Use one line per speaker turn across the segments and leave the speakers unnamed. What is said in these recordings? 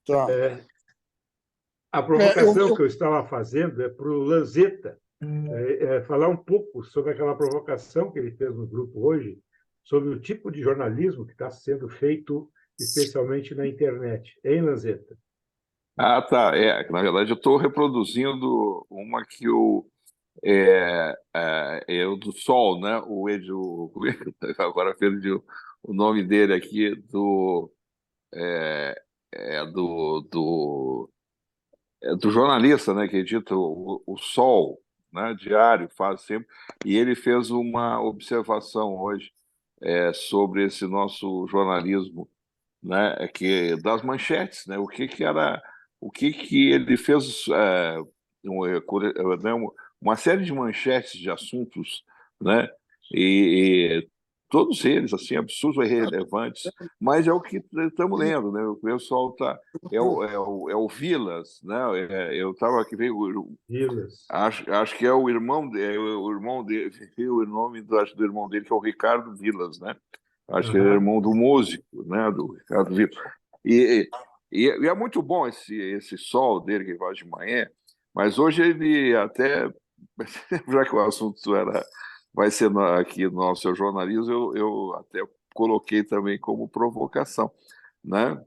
Tá.
A provocação que eu estava fazendo é para o Lanzetta falar um pouco sobre aquela provocação que ele fez no grupo hoje, sobre o tipo de jornalismo que está sendo feito, especialmente na internet. Hein, Lanzetta?
Ah, tá. Na verdade, eu estou reproduzindo uma que é o do Sol, né? Agora perdi o nome dele aqui, do jornalista, né? Que edita o Sol, né? Diário, faz sempre. E ele fez uma observação hoje sobre esse nosso jornalismo, né, das manchetes, né, o que ele fez, né, uma série de manchetes de assuntos, né, e todos eles assim absurdos e irrelevantes, mas é o que estamos lendo, né, o pessoal é o Vilas, né, eu estava aqui veio
Vilas.
Acho que é o irmão, o irmão dele, o nome acho, do irmão dele, que é o Ricardo Vilas, né? Acho que ele é irmão do músico, né? Do Ricardo Vilas. E é muito bom esse sol dele que faz de manhã, mas hoje ele até, já que o assunto vai ser aqui no nosso jornalismo, eu até coloquei também como provocação, né?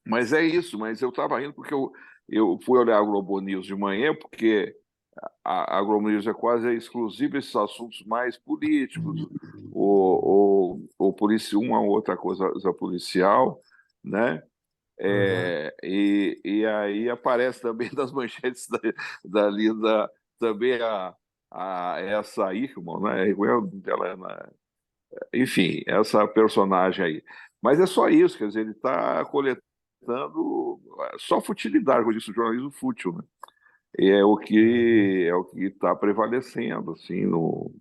Mas é isso, mas eu estava indo porque eu fui olhar a Globo News de manhã, porque a Globo News é quase exclusiva esses assuntos mais políticos, uma ou outra coisa policial, né? E aí aparece também das manchetes dali também essa Irmã, né? Enfim, essa personagem aí. Mas é só isso, quer dizer, ele está coletando só futilidade, como eu disse, o jornalismo fútil, né? E é o que está prevalecendo assim no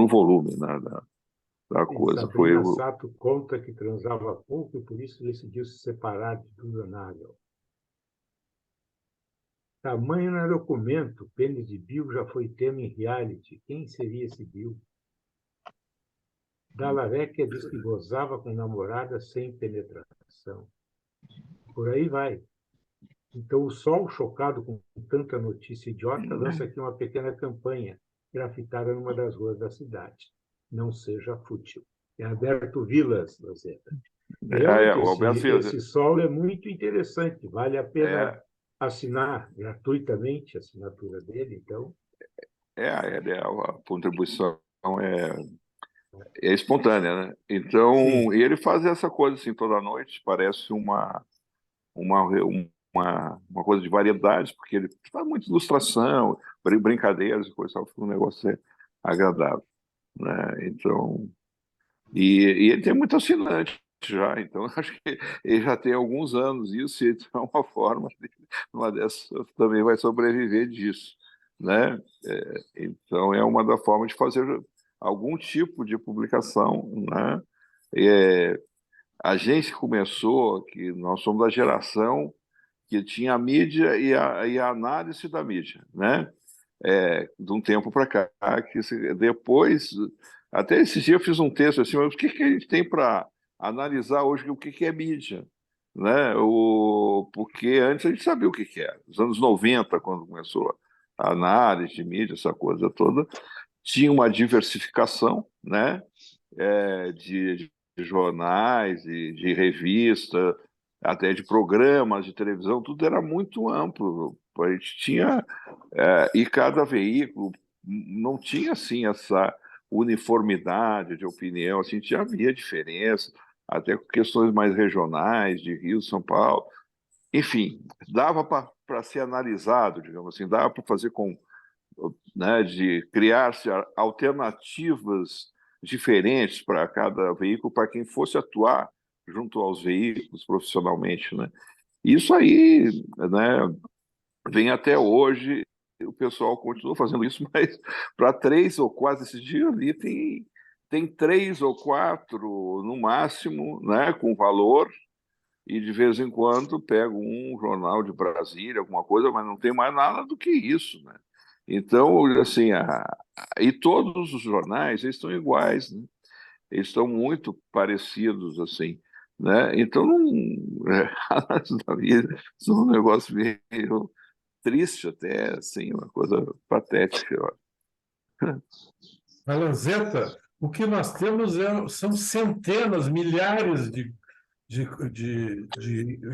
volume, né, da
E
coisa.
Sabrina Sato conta que transava pouco e por isso decidiu se separar de Duzanável. Tamanho não é documento, pênis de Bill já foi tema em reality. Quem seria esse Bill? Dalareca diz que gozava com namorada sem penetração. Por aí vai. Então, o Sol, chocado com tanta notícia idiota, lança aqui uma pequena campanha grafitada numa das ruas da cidade. Não seja fútil. É Alberto Vilas, Lanzetta.
O Alberto Vilas.
Esse Sol é muito interessante. Vale a pena assinar gratuitamente a assinatura dele, então.
A contribuição é espontânea, né? Então, e ele faz essa coisa assim toda noite, parece uma coisa de variedades, porque ele faz muita ilustração, brincadeiras e coisa, fica um negócio agradável, né? Então, e ele tem muito assinante já, então acho que ele já tem alguns anos isso, e então é uma forma, uma dessas também vai sobreviver disso, né? Então é uma das formas de fazer algum tipo de publicação, né? A gente começou, que nós somos da geração que tinha a mídia e a análise da mídia, né? De um tempo para cá, depois, até esse dia eu fiz um texto assim, mas o que a gente tem para analisar hoje, o que é mídia, né? Porque antes a gente sabia o que era. Nos anos 90, quando começou a análise de mídia, essa coisa toda, tinha uma diversificação, né? De jornais, de revista, até de programas de televisão, tudo era muito amplo. A gente tinha, e cada veículo não tinha assim essa uniformidade de opinião, assim, já havia diferença, até com questões mais regionais, de Rio, São Paulo. Enfim, dava para ser analisado, digamos assim, dava para fazer né, de criar-se alternativas diferentes para cada veículo, para quem fosse atuar junto aos veículos profissionalmente, né? Isso aí, né, vem até hoje, o pessoal continua fazendo isso, mas para 3 ou 4, esses dias ali tem 3 ou 4 no máximo, né, com valor, e de vez em quando pego um jornal de Brasília, alguma coisa, mas não tem mais nada do que isso, né? Então, assim, e todos os jornais eles estão iguais, né? Eles estão muito parecidos, assim. né? Então, a análise da mídia é um negócio meio triste até, assim, uma coisa patética, eu acho.
Na Lanzetta, o que nós temos são centenas, milhares de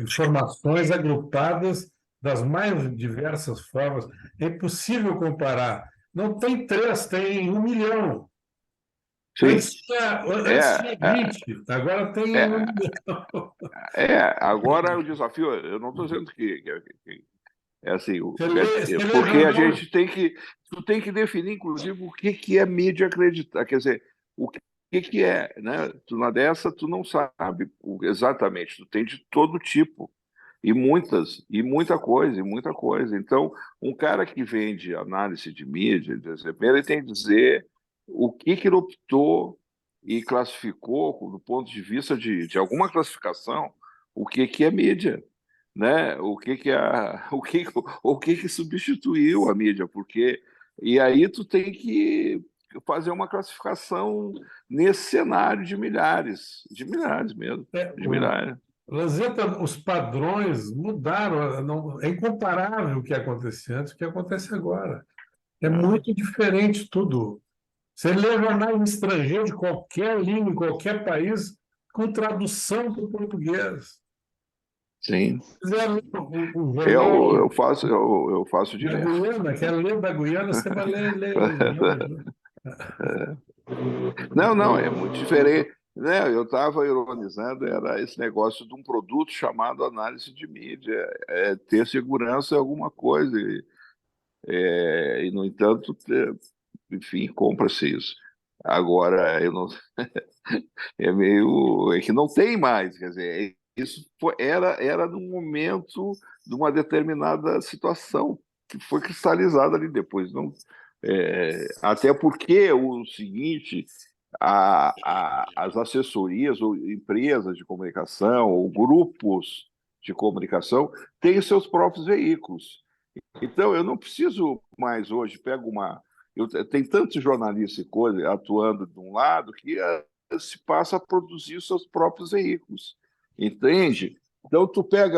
informações agrupadas das mais diversas formas. É impossível comparar. Não tem 3, tem 1 milhão.
Sim,
Antes tinha
é,
20, agora tem 1
é,
milhão.
agora o desafio, eu não estou dizendo que é assim,
Você lê
porque a
jornal.
gente tu tem que definir, inclusive, o que que é mídia acreditar, quer dizer, o que é, né? Tu na dessa, tu não sabe exatamente, tu tem de todo tipo, e muita coisa. Então, um cara que vende análise de mídia, primeiro ele tem que dizer o que ele optou e classificou, do ponto de vista de alguma classificação, o que é mídia, né? O que substituiu a mídia, porque e aí tu tem que fazer uma classificação nesse cenário de milhares mesmo, de milhares.
Lanzetta, os padrões mudaram. É incomparável o que acontecia antes e o que acontece agora. É
Né?
muito diferente tudo. Você lê jornal em estrangeiro de qualquer língua, em qualquer país, com tradução para o português.
Sim,
Se quiser ler o jornal
eu faço
da
direto.
Guiana, quer ler da Guiana, você vai ler os nomes, né?
Não, não, é muito diferente. Né? Eu estava ironizando, era esse negócio de um produto chamado análise de mídia. Ter segurança é alguma coisa, e no entanto, enfim, compra-se isso. Agora, eu não, é meio. É que não tem mais, quer dizer, era no momento de uma determinada situação que foi cristalizada ali depois. Não, até porque o seguinte, as assessorias ou empresas de comunicação ou grupos de comunicação têm seus próprios veículos. Então, eu não preciso mais hoje, tem tantos jornalistas e coisa atuando de um lado que se passa a produzir os seus próprios veículos, entende? Então,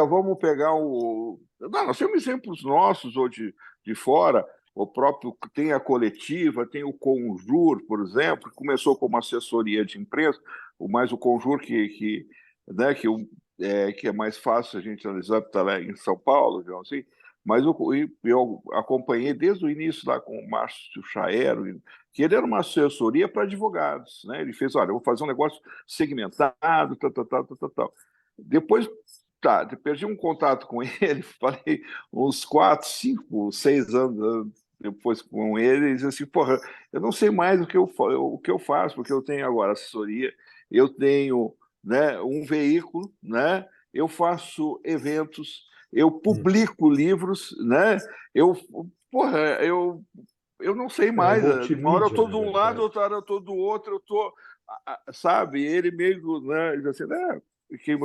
vamos pegar o... Não, nós temos exemplos nossos ou de fora, o próprio tem a coletiva, tem o Conjur, por exemplo, que começou como assessoria de imprensa, mas o Conjur né, que é mais fácil a gente analisar, porque está lá em São Paulo, assim, mas eu acompanhei desde o início lá com o Márcio Chaero, que ele era uma assessoria para advogados, né? Ele fez, olha, eu vou fazer um negócio segmentado, tal, tal, tal, tal, tal, tal. Depois, perdi um contato com ele, falei uns 4, 5, 6 anos depois com ele, e disse assim, porra, eu não sei mais o que eu faço, porque eu tenho agora assessoria, eu tenho, né, um veículo, né? Eu faço eventos, eu publico livros, né? Eu, porra, eu não sei
É
mais. Uma hora eu
multimídia,
estou
na
de um lado,
verdade.
outra hora eu estou do outro, eu estou, sabe? Ele meio, né? Ele assim, que,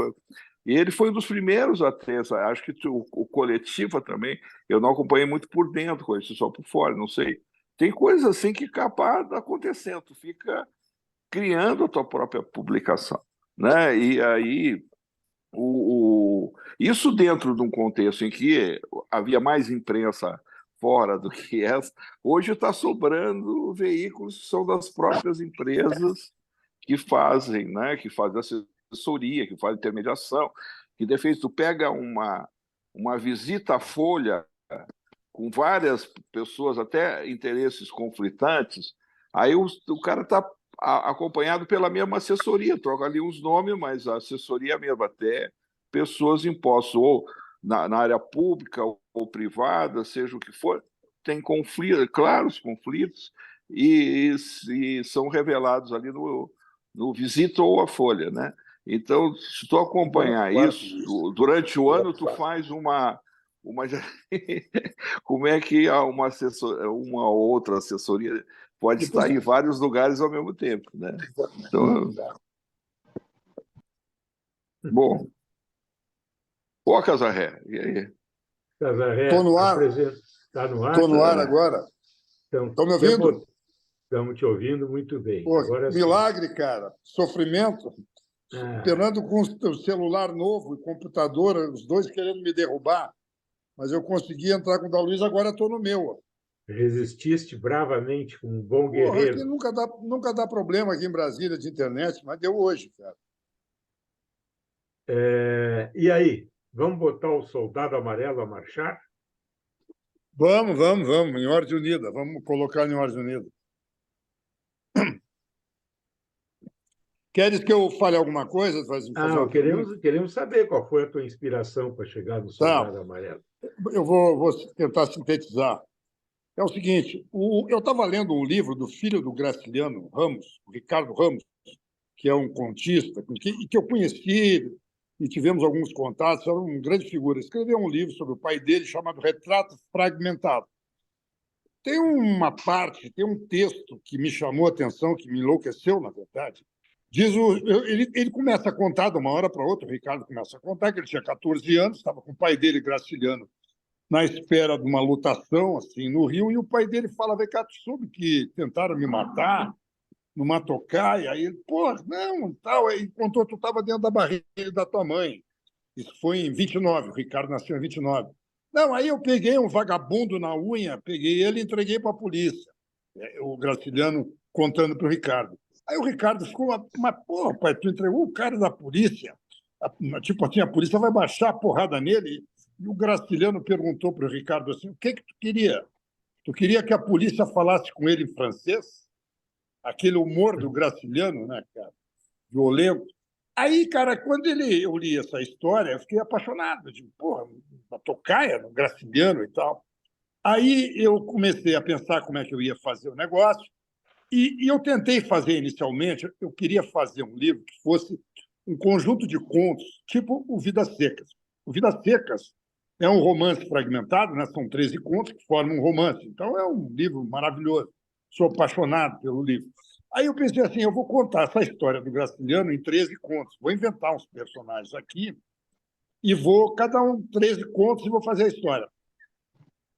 e ele foi um dos primeiros a ter essa. Acho que o Coletiva também, eu não acompanhei muito por dentro, conheci só por fora, não sei. Tem coisas assim que capaz acontecendo, tu fica criando a tua própria publicação, né? E aí isso dentro de um contexto em que havia mais imprensa fora do que essa, hoje está sobrando veículos que são das próprias empresas que fazem, né, que fazem assessoria, que fazem intermediação, que de repente tu pega uma visita à Folha com várias pessoas, até interesses conflitantes, aí o cara está acompanhado pela mesma assessoria, troca ali uns nomes, mas a assessoria é a mesma, até pessoas impostas, ou na área pública ou privada, seja o que for, tem conflitos, claros conflitos, e são revelados ali no Visita ou a Folha, né? Então, se tu acompanhar isso, durante o ano tu faz uma como é que uma outra assessoria pode estar em vários lugares ao mesmo tempo, né? Então, bom, ô Casarré, e aí?
Casarré,
Estou no ar,
está no ar?
estou no ar agora.
Então,
Estão me ouvindo?
estamos te ouvindo muito bem.
Pô,
Agora sim.
milagre, cara. Sofrimento.
Ah,
Fernando com o celular novo e computador, os dois querendo me derrubar, mas eu consegui entrar com o da Luiz, agora estou no meu.
resististe bravamente como um bom
Porra, aqui
guerreiro.
nunca dá problema aqui em Brasília de internet, mas deu hoje, cara.
E aí, vamos botar o soldado amarelo a marchar?
Vamos, em ordem unida. Vamos colocar em ordem unida. Queres que eu fale alguma coisa? Fazer uma pergunta?
Queremos saber qual foi a tua inspiração para chegar no
Tá,
soldado amarelo.
eu vou tentar sintetizar. É o seguinte, eu estava lendo um livro do filho do Graciliano Ramos, o Ricardo Ramos, que é um contista, que eu conheci e tivemos alguns contatos, era uma grande figura. Escreveu um livro sobre o pai dele chamado Retrato Fragmentado. Tem uma parte, tem um texto que me chamou a atenção, que me enlouqueceu, na verdade. Ele começa a contar de uma hora para outra, o Ricardo começa a contar que ele tinha 14 anos, estava com o pai dele, Graciliano, na espera de uma lutação assim, no Rio, e o pai dele fala: vem cá, tu soube que tentaram me matar numa tocaia? Aí ele, pô, não, tal. Aí contou, tu estava dentro da barriga da tua mãe. Isso foi em 29, o Ricardo nasceu em 29. Não, aí eu peguei um vagabundo na unha, peguei ele e entreguei para a polícia. O Graciliano contando para o Ricardo. Aí o Ricardo ficou, mas, porra, pai, tu entregou o cara da polícia? Tipo assim, a polícia vai baixar a porrada nele. E o Graciliano perguntou para o Ricardo assim: o que tu queria? Tu queria que a polícia falasse com ele em francês? Aquele humor do Graciliano, né, cara? Violento. Aí, cara, quando eu li essa história, eu fiquei apaixonado. Digo, porra, uma tocaia, no Graciliano e tal. Aí eu comecei a pensar como é que eu ia fazer o negócio. E eu tentei fazer inicialmente, eu queria fazer um livro que fosse um conjunto de contos, tipo o Vidas Secas. O Vidas Secas é um romance fragmentado, né? São 13 contos que formam um romance. Então é um livro maravilhoso. Sou apaixonado pelo livro. Aí eu pensei assim, eu vou contar essa história do Graciliano em 13 contos. Vou inventar uns personagens aqui e vou, cada um 13 contos, e vou fazer a história.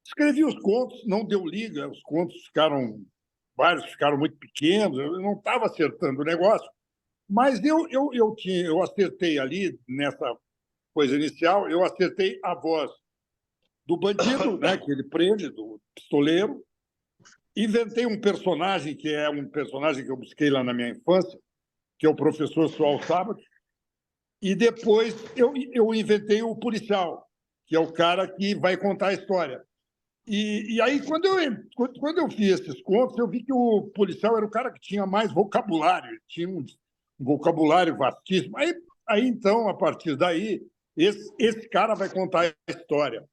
Escrevi os contos, não deu liga, os contos vários ficaram muito pequenos, eu não estava acertando o negócio, mas eu acertei ali, nessa coisa inicial, eu acertei a voz do bandido, né, que ele prende, do pistoleiro. Inventei um personagem que é um personagem que eu busquei lá na minha infância, que é o professor Sual Sábado, e depois eu inventei o policial, que é o cara que vai contar a história. E aí, quando eu fiz esses contos, eu vi que o policial era o cara que tinha mais vocabulário, ele tinha um vocabulário vastíssimo. Então, a partir daí, esse cara vai contar a história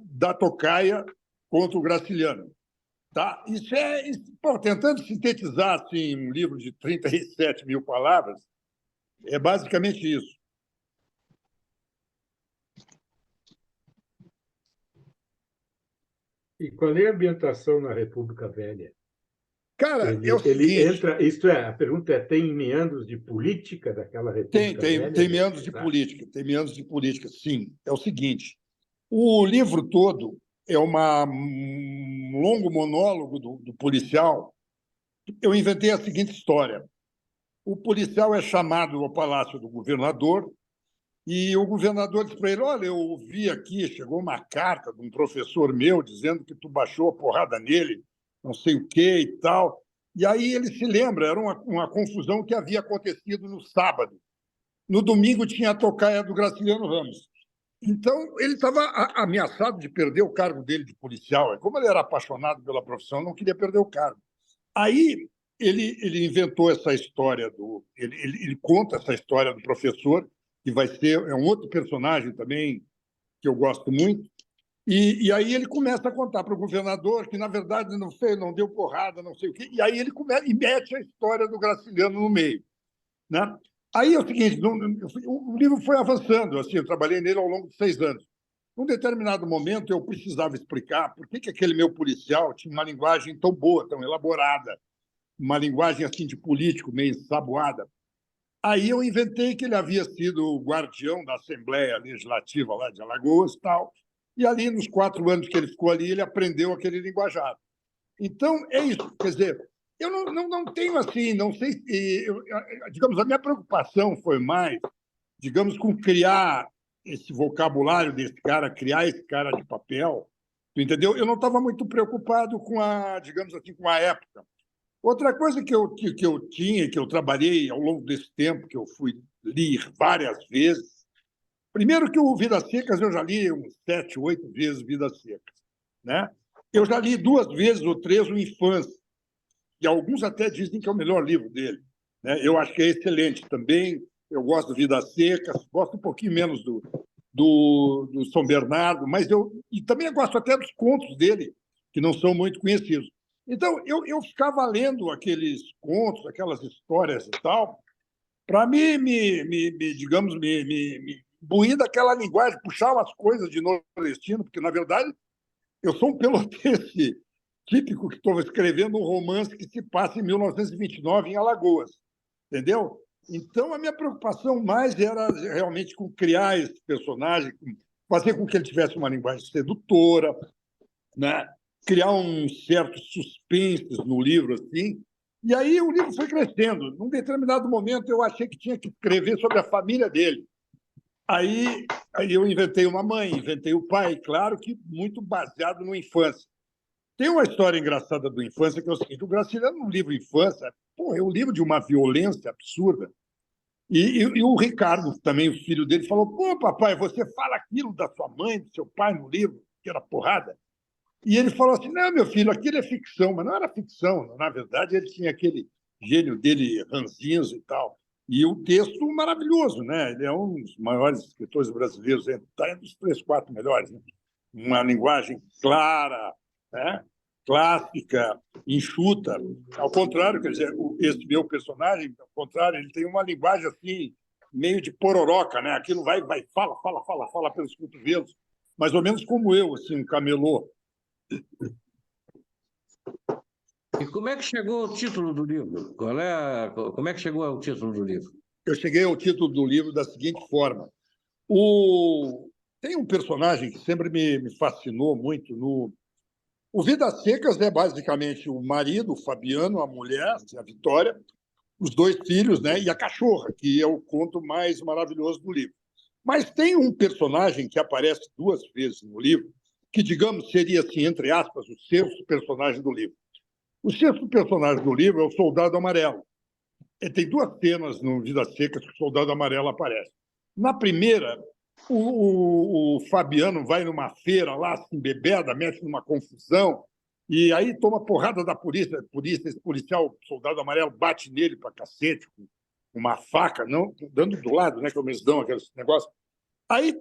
da tocaia contra o Graciliano. Tá? Pô, tentando sintetizar assim, um livro de 37 mil palavras, é basicamente isso.
E qual é a ambientação na República Velha?
Cara, é o
Ele
seguinte...
entra, isto é, a pergunta é, tem meandros de política daquela República Velha?
Tem meandros de política, sim. É o seguinte, o livro todo é um longo monólogo do policial. Eu inventei a seguinte história. O policial é chamado ao palácio do governador e o governador diz para ele: olha, eu ouvi aqui, chegou uma carta de um professor meu dizendo que tu baixou a porrada nele, não sei o quê e tal. E aí ele se lembra, era uma confusão que havia acontecido no sábado. No domingo tinha a tocaia do Graciliano Ramos. Então, ele estava ameaçado de perder o cargo dele de policial. Como ele era apaixonado pela profissão, não queria perder o cargo. Aí ele inventou essa história ele conta essa história do professor, que vai ser um outro personagem também que eu gosto muito. E aí ele começa a contar para o governador que, na verdade, não deu porrada, não sei o quê. E aí ele começa e mete a história do Graciliano no meio, né? Aí é o seguinte, o livro foi avançando, assim, eu trabalhei nele ao longo de 6 anos. Num determinado momento, eu precisava explicar por que aquele meu policial tinha uma linguagem tão boa, tão elaborada, uma linguagem assim de político, meio ensaboada. Aí eu inventei que ele havia sido o guardião da Assembleia Legislativa lá de Alagoas e tal, e ali, nos 4 anos que ele ficou ali, ele aprendeu aquele linguajar. Então, é isso. Quer dizer, Eu não tenho assim, não sei se. Digamos, a minha preocupação foi mais, digamos, com criar esse vocabulário desse cara, criar esse cara de papel, tu entendeu? Eu não estava muito preocupado com digamos assim, com a época. Outra coisa que eu tinha, que eu trabalhei ao longo desse tempo, que eu fui li várias vezes. Primeiro que o Vidas Secas eu já li uns 7, 8 vezes Vidas Secas, né? Eu já li 2 vezes ou 3 o Infância, e alguns até dizem que é o melhor livro dele, né? Eu acho que é excelente também. Eu gosto do Vidas Secas, gosto um pouquinho menos do São Bernardo, mas e também gosto até dos contos dele, que não são muito conhecidos. Então, eu ficava lendo aqueles contos, aquelas histórias e tal, para digamos, me imbuir daquela linguagem, puxar umas coisas de nordestino, porque, na verdade, eu sou um pelotense típico que estou escrevendo um romance que se passa em 1929 em Alagoas, entendeu? Então, a minha preocupação mais era realmente com criar esse personagem, fazer com que ele tivesse uma linguagem sedutora, né? Criar um certo suspense no livro, assim. E aí o livro foi crescendo. Num determinado momento, eu achei que tinha que escrever sobre a família dele. Aí eu inventei uma mãe, inventei o pai, claro que muito baseado no Infância. Tem uma história engraçada do Infância, que é o seguinte: o Graciliano, no livro Infância, é um livro de uma violência absurda. E o Ricardo, também, o filho dele, falou: pô, papai, você fala aquilo da sua mãe, do seu pai no livro, que era porrada. E ele falou assim: não, meu filho, aquilo é ficção. Mas não era ficção, na verdade, ele tinha aquele gênio dele, ranzinza e tal. E o texto maravilhoso, né? Ele é um dos maiores escritores brasileiros, está entre os 3, 4 melhores, né? Uma linguagem clara, né? Clássica, enxuta. Ao contrário, quer dizer, esse meu personagem, ao contrário, ele tem uma linguagem assim, meio de pororoca, né? Aquilo vai, fala pelos cotovelos, mais ou menos como eu, assim, um camelô.
E como é que chegou o título do livro? Como é que chegou ao título do livro?
Eu cheguei ao título do livro da seguinte forma. Tem um personagem que sempre me fascinou muito. O Vidas Secas é basicamente o marido, o Fabiano, a mulher, a Vitória, os 2 filhos, né, e a cachorra, que é o conto mais maravilhoso do livro. Mas tem um personagem que aparece 2 vezes no livro, que, digamos, seria, assim, entre aspas, o 6º personagem do livro. O 6º personagem do livro é o Soldado Amarelo. Ele tem 2 cenas no Vidas Secas que o Soldado Amarelo aparece. Na primeira, o Fabiano vai numa feira lá, se embebeda, mexe numa confusão, e aí toma porrada da polícia. Esse policial, o Soldado Amarelo, bate nele para cacete, com uma faca, não, dando do lado, né, que eles dão aqueles negócios. Aí,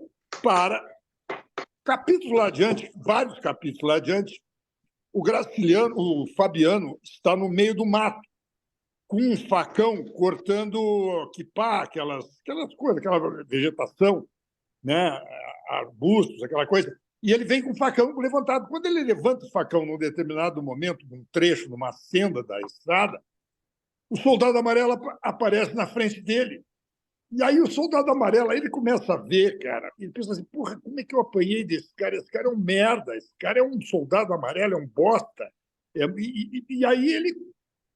capítulo lá adiante, vários capítulos lá adiante, o Fabiano está no meio do mato, com um facão cortando quipá, aquelas coisas, aquela vegetação, né? Arbustos, aquela coisa. E ele vem com o facão levantado. Quando ele levanta o facão num determinado momento, num trecho, numa senda da estrada, o Soldado Amarelo aparece na frente dele. E aí o Soldado Amarelo, aí ele começa a ver, cara, ele pensa assim: porra, como é que eu apanhei desse cara? Esse cara é um merda, esse cara é um Soldado Amarelo, é um bosta. E aí ele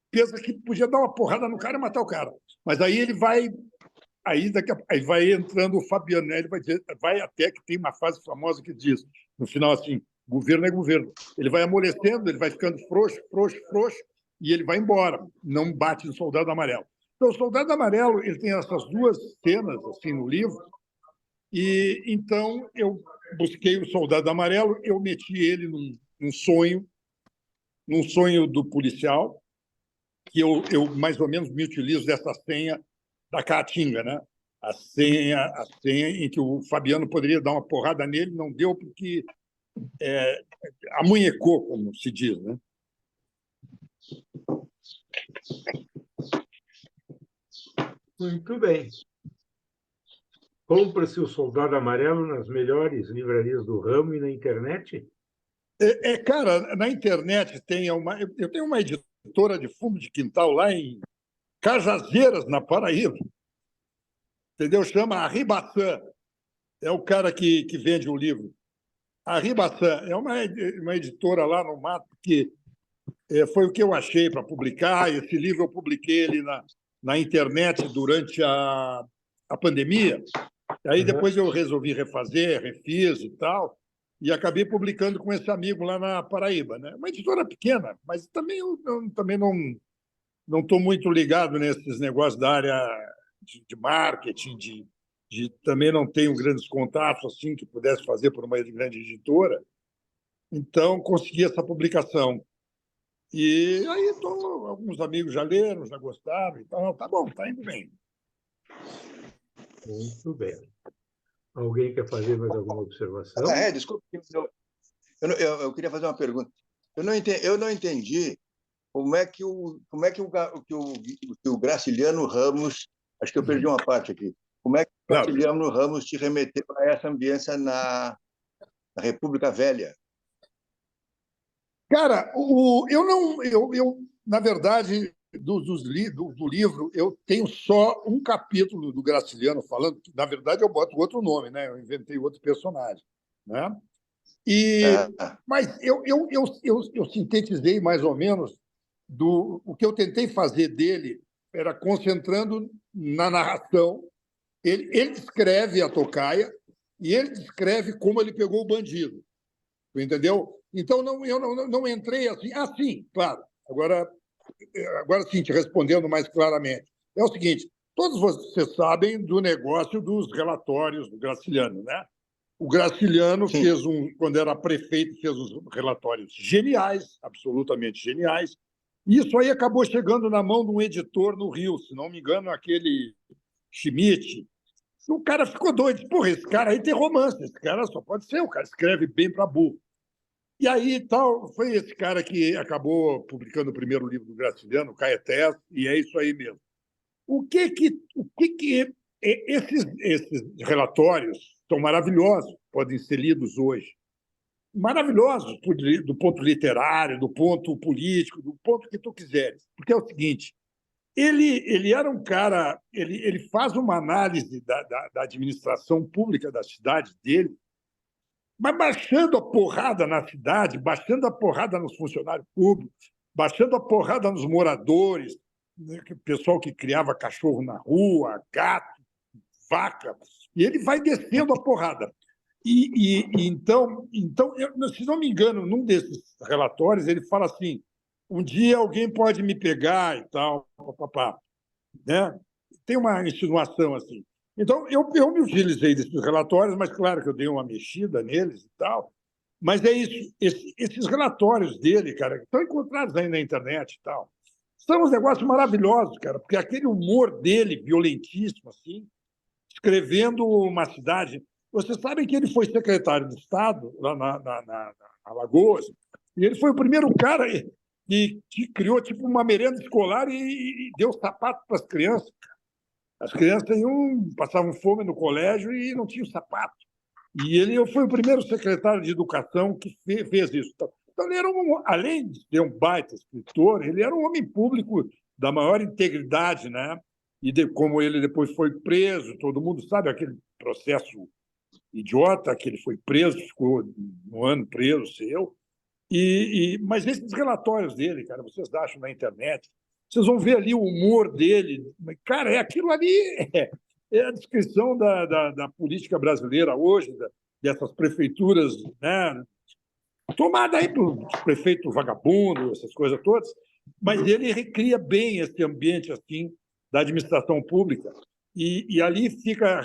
pensa que podia dar uma porrada no cara e matar o cara. Mas aí ele vai... Aí vai entrando o Fabiano, né? Ele vai até que tem uma frase famosa que diz, no final, assim: governo é governo. Ele vai amolecendo, ele vai ficando frouxo, e ele vai embora, não bate no Soldado Amarelo. Então, o Soldado Amarelo, ele tem essas 2 cenas assim no livro, e então eu busquei o Soldado Amarelo, eu meti ele num sonho do policial, que eu mais ou menos me utilizo dessa senha da Caatinga, né? A senha em que o Fabiano poderia dar uma porrada nele, não deu porque amunhecou, como se diz, né?
Muito bem. Compra-se o Soldado Amarelo nas melhores livrarias do ramo e na internet?
Cara, na internet eu tenho uma editora de fundo de quintal lá em Cajazeiras, na Paraíba, entendeu? Chama Arribaçã. É o cara que vende o livro. Arribaçã é uma editora lá no mato que foi o que eu achei para publicar. Esse livro eu publiquei ele na internet durante a pandemia. Aí depois eu resolvi refazer, refiz e tal, e acabei publicando com esse amigo lá na Paraíba, né? Uma editora pequena, mas também também não estou muito ligado nesses negócios da área de marketing, também não tenho grandes contatos assim que pudesse fazer por uma grande editora. Então consegui essa publicação. E aí alguns amigos já leram, já gostaram, então tá bom, tá indo bem.
Muito bem. Alguém quer fazer mais alguma observação?
Desculpe, eu queria fazer uma pergunta. Eu não entendi como é que o Graciliano Ramos, acho que eu perdi uma parte aqui, como é que o Graciliano Ramos te remeteu a essa ambiência na República Velha?
Cara, na verdade, do livro, eu tenho só um capítulo do Graciliano falando, que, na verdade, eu boto outro nome, né? Eu inventei outro personagem, né? Mas eu sintetizei mais ou menos o que eu tentei fazer dele era concentrando na narração. Ele descreve a tocaia e ele descreve como ele pegou o bandido. Entendeu? Então, eu não entrei assim. Ah, sim, claro. Agora sim, te respondendo mais claramente. É o seguinte, todos vocês sabem do negócio dos relatórios do Graciliano, né? O Graciliano fez quando era prefeito, fez uns relatórios geniais, absolutamente geniais. E isso aí acabou chegando na mão de um editor no Rio, se não me engano, aquele Schmidt. O cara ficou doido. Porra, esse cara aí tem romance, esse cara só pode ser, o cara escreve bem para burro. E aí foi esse cara que acabou publicando o primeiro livro do Graciliano, Caetés, e é isso aí mesmo. Esses relatórios são maravilhosos, podem ser lidos hoje. Maravilhosos do ponto literário, do ponto político, do ponto que tu quiseres. Porque é o seguinte, ele era um cara, ele faz uma análise da administração pública da cidade dele, mas baixando a porrada na cidade, baixando a porrada nos funcionários públicos, baixando a porrada nos moradores, né, o pessoal que criava cachorro na rua, gato, vaca, e ele vai descendo a porrada. Então se não me engano, num desses relatórios, ele fala assim, um dia alguém pode me pegar e tal, papapá, né? Tem uma insinuação assim. Então, eu me utilizei desses relatórios, mas claro que eu dei uma mexida neles e tal. Mas é isso. Esses relatórios dele, cara, que estão encontrados aí na internet e tal, são uns negócios maravilhosos, cara, porque aquele humor dele, violentíssimo, assim, escrevendo uma cidade. Vocês sabem que ele foi secretário de Estado lá na Alagoas, e ele foi o primeiro cara que criou tipo uma merenda escolar e deu sapato para as crianças. As crianças passavam fome no colégio e não tinham sapato. E ele foi o primeiro secretário de Educação que fez isso. Então, ele era além de ser um baita escritor, ele era um homem público da maior integridade, né? Como ele depois foi preso, todo mundo sabe aquele processo idiota que ele foi preso, ficou um ano preso, mas esses relatórios dele, cara, vocês acham na internet, vocês vão ver ali o humor dele. Cara, aquilo ali é a descrição da política brasileira hoje, dessas prefeituras, né? Tomada aí por prefeito vagabundo, essas coisas todas, mas ele recria bem esse ambiente assim da administração pública. E ali fica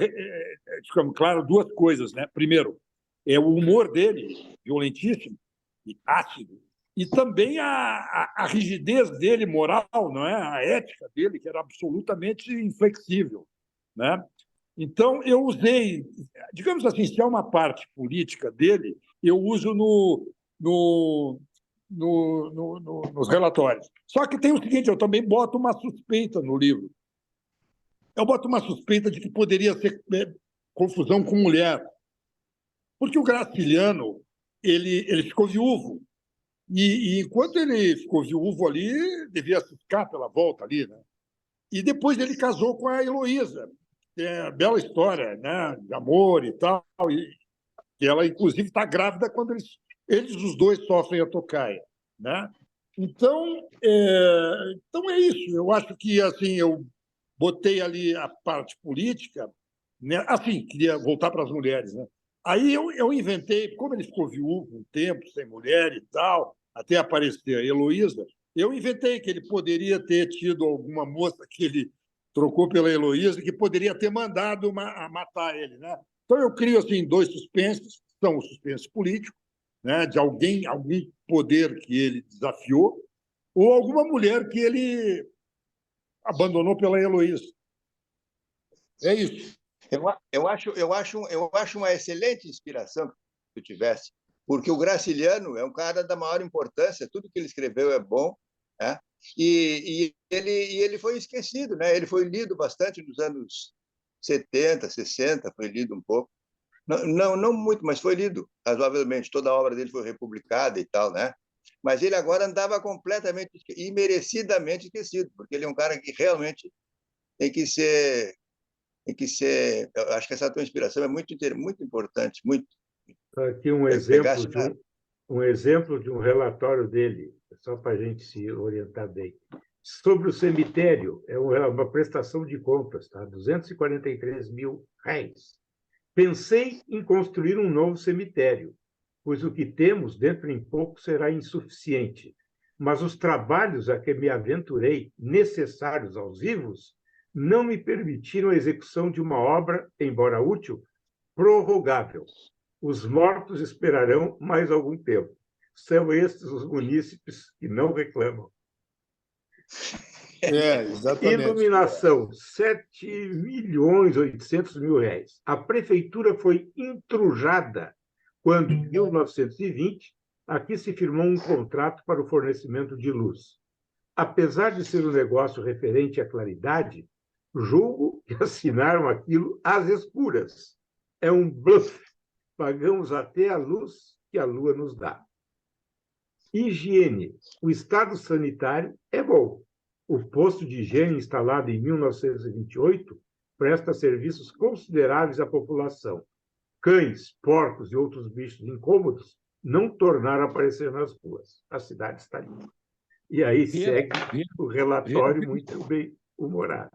claro duas coisas, né? Primeiro, é o humor dele, violentíssimo e ácido, e também a rigidez dele moral, não é? A ética dele, que era absolutamente inflexível, né? Então, eu usei, digamos assim, se há uma parte política dele, eu uso nos relatórios. Só que tem o seguinte, eu também boto uma suspeita no livro. Eu boto uma suspeita de que poderia ser confusão com mulher. Porque o Graciliano, ele ficou viúvo. E enquanto ele ficou viúvo ali, devia ficar pela volta ali, né? E depois ele casou com a Heloísa. Bela história, né? De amor e tal. E ela, inclusive, está grávida quando eles os dois sofrem a tocaia, né? Então é isso. Eu acho que assim eu botei ali a parte política, né? Assim, queria voltar para as mulheres, né? Aí eu inventei, como ele ficou viúvo um tempo, sem mulher e tal, até aparecer a Heloísa, eu inventei que ele poderia ter tido alguma moça que ele trocou pela Heloísa, que poderia ter mandado a matar ele, né? Então eu crio assim dois suspensos, que são o suspense político, né? De algum poder que ele desafiou, ou alguma mulher que ele abandonou pela Heloísa. É isso.
Eu acho uma excelente inspiração que tu tivesse, porque o Graciliano é um cara da maior importância, tudo que ele escreveu é bom, né? E ele foi esquecido, né? Ele foi lido bastante nos anos 70, 60, foi lido um pouco. Não muito, mas foi lido razoavelmente. Toda a obra dele foi republicada e tal, né? Mas ele agora andava completamente e merecidamente esquecido, porque ele é um cara que realmente tem que ser eu acho que essa tua inspiração é muito importante, muito.
Aqui
Pegasse
um exemplo de um relatório dele, só para a gente se orientar bem. Sobre o cemitério, é uma prestação de contas, tá? 243 mil réis. Pensei em construir um novo cemitério, pois o que temos dentro em pouco será insuficiente. Mas os trabalhos a que me aventurei, necessários aos vivos, não me permitiram a execução de uma obra, embora útil, prorrogável. Os mortos esperarão mais algum tempo. São estes os munícipes que não reclamam.
Exatamente.
Iluminação, 7.800.000 réis. A prefeitura foi intrujada quando, em 1920, aqui se firmou um contrato para o fornecimento de luz. Apesar de ser um negócio referente à claridade, julgo que assinaram aquilo às escuras. É um bluff. Pagamos até a luz que a lua nos dá. Higiene. O estado sanitário é bom. O posto de higiene, instalado em 1928, presta serviços consideráveis à população. Cães, porcos e outros bichos incômodos não tornaram a aparecer nas ruas. A cidade está limpa. E aí segue o relatório muito bem humorado.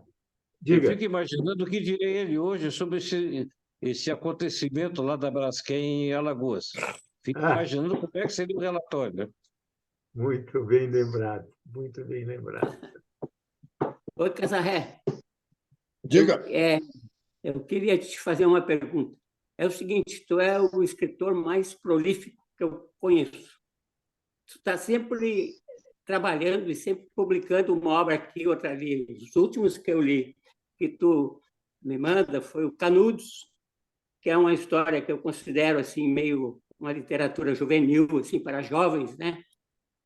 Diga.
Eu fico imaginando o que diria ele hoje sobre esse acontecimento lá da Braskem em Alagoas. Fico imaginando como é que seria o relatório, né?
Muito bem lembrado, muito bem lembrado.
Oi, Casarré.
Diga.
Eu queria te fazer uma pergunta. É o seguinte, tu é o escritor mais prolífico que eu conheço. Tu está sempre trabalhando e sempre publicando uma obra aqui, outra ali. Os últimos que eu li, que tu me manda, foi o Canudos, que é uma história que eu considero assim meio uma literatura juvenil, assim, para jovens, né?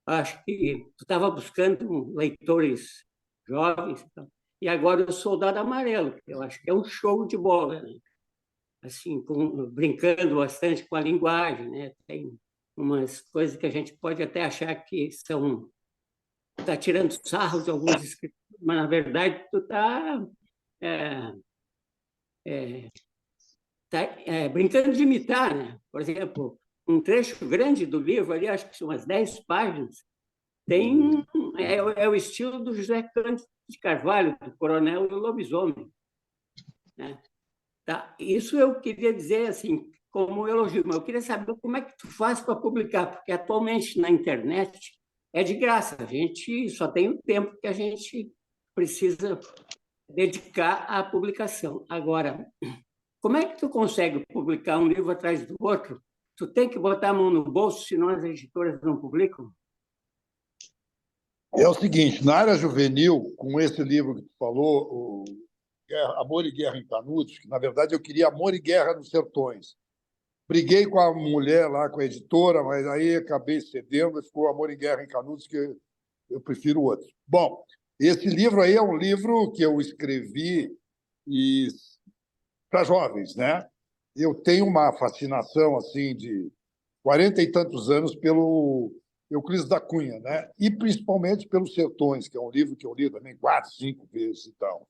Acho que tu estava buscando leitores jovens, e agora o Soldado Amarelo, que eu acho que é um show de bola, né? Assim, brincando bastante com a linguagem, né? Tem umas coisas que a gente pode até achar que está tirando sarro de alguns escritores, mas na verdade tu está brincando de imitar, né? Por exemplo, um trecho grande do livro, ali, acho que são umas 10 páginas, é o estilo do José Cândido de Carvalho, do Coronel e o Lobisomem, né? Tá? Isso eu queria dizer assim, como elogio, mas eu queria saber como é que tu faz para publicar, porque atualmente na internet é de graça, a gente só tem o tempo que a gente precisa dedicar à publicação. Agora, como é que tu consegue publicar um livro atrás do outro? Tu tem que botar a mão no bolso, senão as editoras não publicam?
É o seguinte, na área juvenil, com esse livro que tu falou, Amor e Guerra em Canudos, que, na verdade, eu queria Amor e Guerra nos Sertões. Briguei com a mulher lá, com a editora, mas aí acabei cedendo e ficou Amor e Guerra em Canudos, que eu prefiro outro. Bom, esse livro aí é um livro que eu escrevi para jovens, né? Eu tenho uma fascinação assim de 40 e tantos anos pelo Euclides da Cunha, né? E principalmente pelos Sertões, que é um livro que eu li também 4, 5 vezes e tal,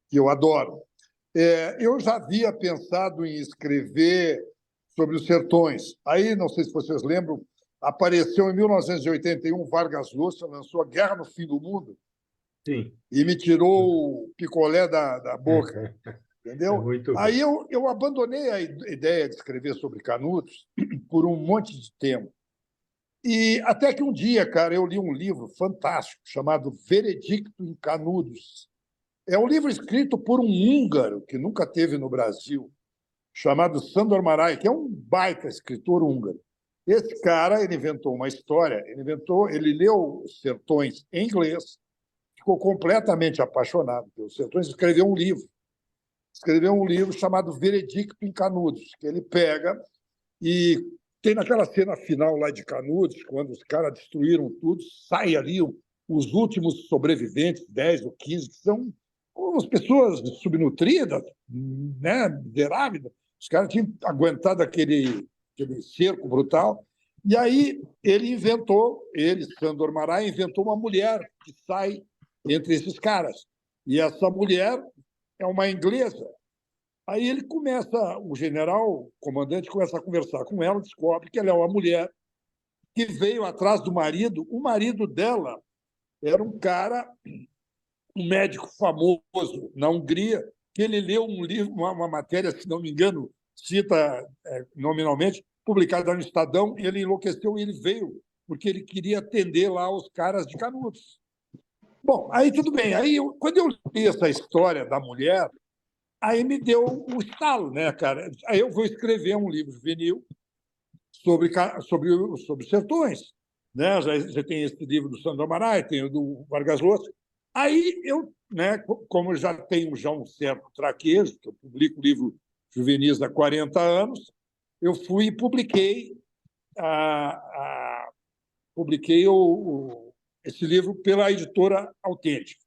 que eu adoro. Eu já havia pensado em escrever sobre os Sertões. Aí, não sei se vocês lembram, apareceu em 1981, Vargas Llosa lançou A Guerra no Fim do Mundo
Sim.
e me tirou o picolé da boca, entendeu?
Muito bem.
Aí eu abandonei a ideia de escrever sobre Canudos por um monte de tempo. E até que um dia, cara, eu li um livro fantástico chamado Veredicto em Canudos. É um livro escrito por um húngaro que nunca teve no Brasil, chamado Sándor Márai, que é um baita escritor húngaro. Esse cara, ele inventou uma história, ele leu Sertões em inglês, ficou completamente apaixonado pelos Sertões, escreveu um livro chamado Veredicto em Canudos, que ele pega e tem naquela cena final lá de Canudos, quando os caras destruíram tudo, sai ali os últimos sobreviventes, 10 ou 15, que são umas pessoas subnutridas, né, miseráveis. Os caras tinham aguentado aquele cerco brutal. E aí Sándor Márai, inventou uma mulher que sai entre esses caras. E essa mulher é uma inglesa. Aí o comandante começa a conversar com ela, descobre que ela é uma mulher que veio atrás do marido. O marido dela era um médico famoso na Hungria, que ele leu um livro, uma matéria, se não me engano, cita nominalmente, publicada no Estadão, e ele enlouqueceu e ele veio, porque ele queria atender lá os caras de Canudos. Bom, aí tudo bem. Aí, quando eu li essa história da mulher, aí me deu um estalo, né, cara? Aí eu vou escrever um livro juvenil sobre sertões, né? Já tem esse livro do Sándor Márai, tem o do Vargas Llosa. Aí eu, né, como eu já tenho um certo traquejo, que eu publico livro juvenis há 40 anos, eu fui e publiquei esse livro pela editora Autêntica,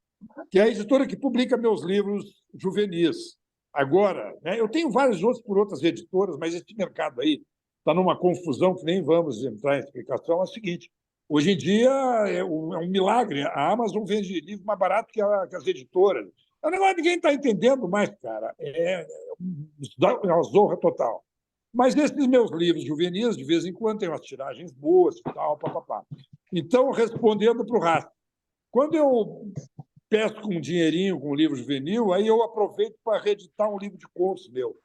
que é a editora que publica meus livros juvenis. Agora, né, eu tenho vários outros por outras editoras, mas esse mercado aí está numa confusão que nem vamos entrar em explicação. É o seguinte: hoje em dia é um milagre. A Amazon vende livro mais barato que as editoras. É um negócio que ninguém está entendendo mais, cara. É uma zorra total. Mas esses meus livros juvenis, de vez em quando, têm umas tiragens boas e tal, papapá. Então, respondendo para o Rafa, quando eu pesco um dinheirinho com um livro juvenil, aí eu aproveito para reeditar um livro de contos meu.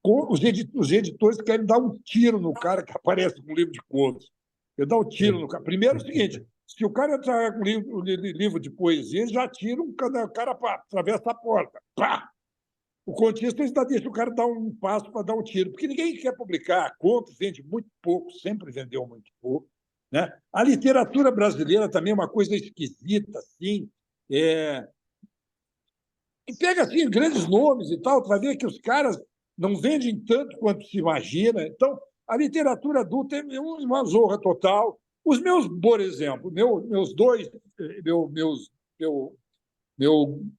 Os editores querem dar um tiro no cara que aparece com um livro de contos. Eu dou um tiro no cara. Primeiro é o seguinte: se o cara entrar com um livro de poesia, eles já tiram o cara atravessa a porta. Pá! O contista ainda deixa o cara dar um passo para dar um tiro, porque ninguém quer publicar. Contos vende muito pouco, sempre vendeu muito pouco. Né? A literatura brasileira também é uma coisa esquisita, assim. E pega assim, grandes nomes e tal, tu vai ver que os caras não vendem tanto quanto se imagina. Então, a literatura adulta é uma zorra total. Os meus, por exemplo, meu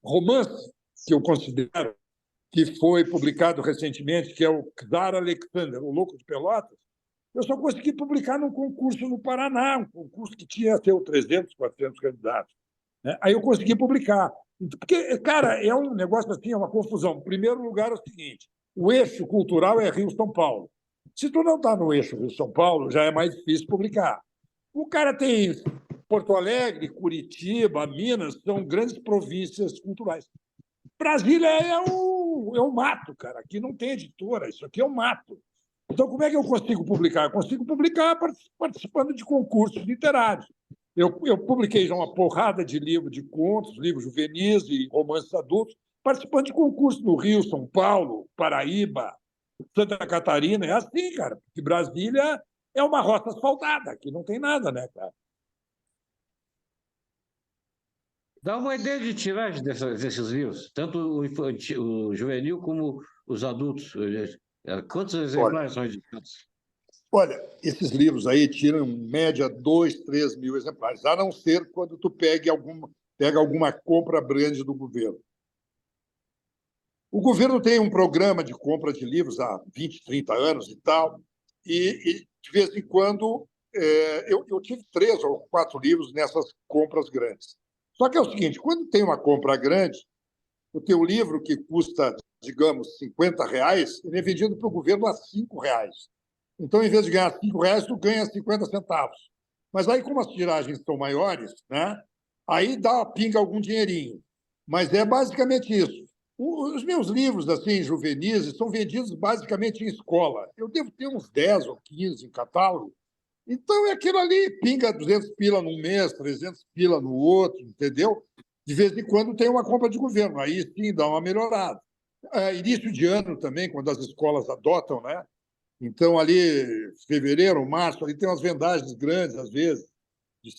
romance, que eu considero, que foi publicado recentemente, que é o Czar Alexander, o Louco de Pelotas, eu só consegui publicar num concurso no Paraná, um concurso que tinha 300, 400 candidatos. Né? Aí eu consegui publicar. Porque, cara, é um negócio assim, é uma confusão. Em primeiro lugar, é o seguinte: o eixo cultural é Rio-São Paulo. Se tu não está no eixo Rio-São Paulo, já é mais difícil publicar. O cara tem Porto Alegre, Curitiba, Minas, são grandes províncias culturais. Brasília é um mato, cara. Aqui não tem editora, isso aqui é um mato. Então, como é que eu consigo publicar? Eu consigo publicar participando de concursos literários. Eu publiquei já uma porrada de livros de contos, livros juvenis e romances adultos, participando de concursos no Rio, São Paulo, Paraíba, Santa Catarina. É assim, cara, porque Brasília é uma roça asfaltada, aqui não tem nada, né, cara?
Dá uma ideia de tiragem desses livros, tanto o juvenil como os adultos. Quantos exemplares são editados?
Olha, esses livros aí tiram, em média, 2, 3 mil exemplares, a não ser quando tu pega alguma compra grande do governo. O governo tem um programa de compra de livros há 20, 30 anos e tal, e de vez em quando eu tive 3 ou 4 livros nessas compras grandes. Só que é o seguinte: quando tem uma compra grande, o teu livro, que custa, digamos, R$50, ele é vendido para o governo a R$5. Então, em vez de ganhar R$ 5, tu ganha 50 centavos. Mas aí, como as tiragens são maiores, né, aí pinga algum dinheirinho. Mas é basicamente isso. Os meus livros, assim, juvenis, são vendidos basicamente em escola. Eu devo ter uns 10 ou 15 em catálogo. Então, é aquilo ali, pinga 200 pila num mês, 300 pila no outro, entendeu? De vez em quando tem uma compra de governo, aí sim dá uma melhorada. Início de ano também, quando as escolas adotam, né? Então, ali, fevereiro, março, ali tem umas vendagens grandes, às vezes, de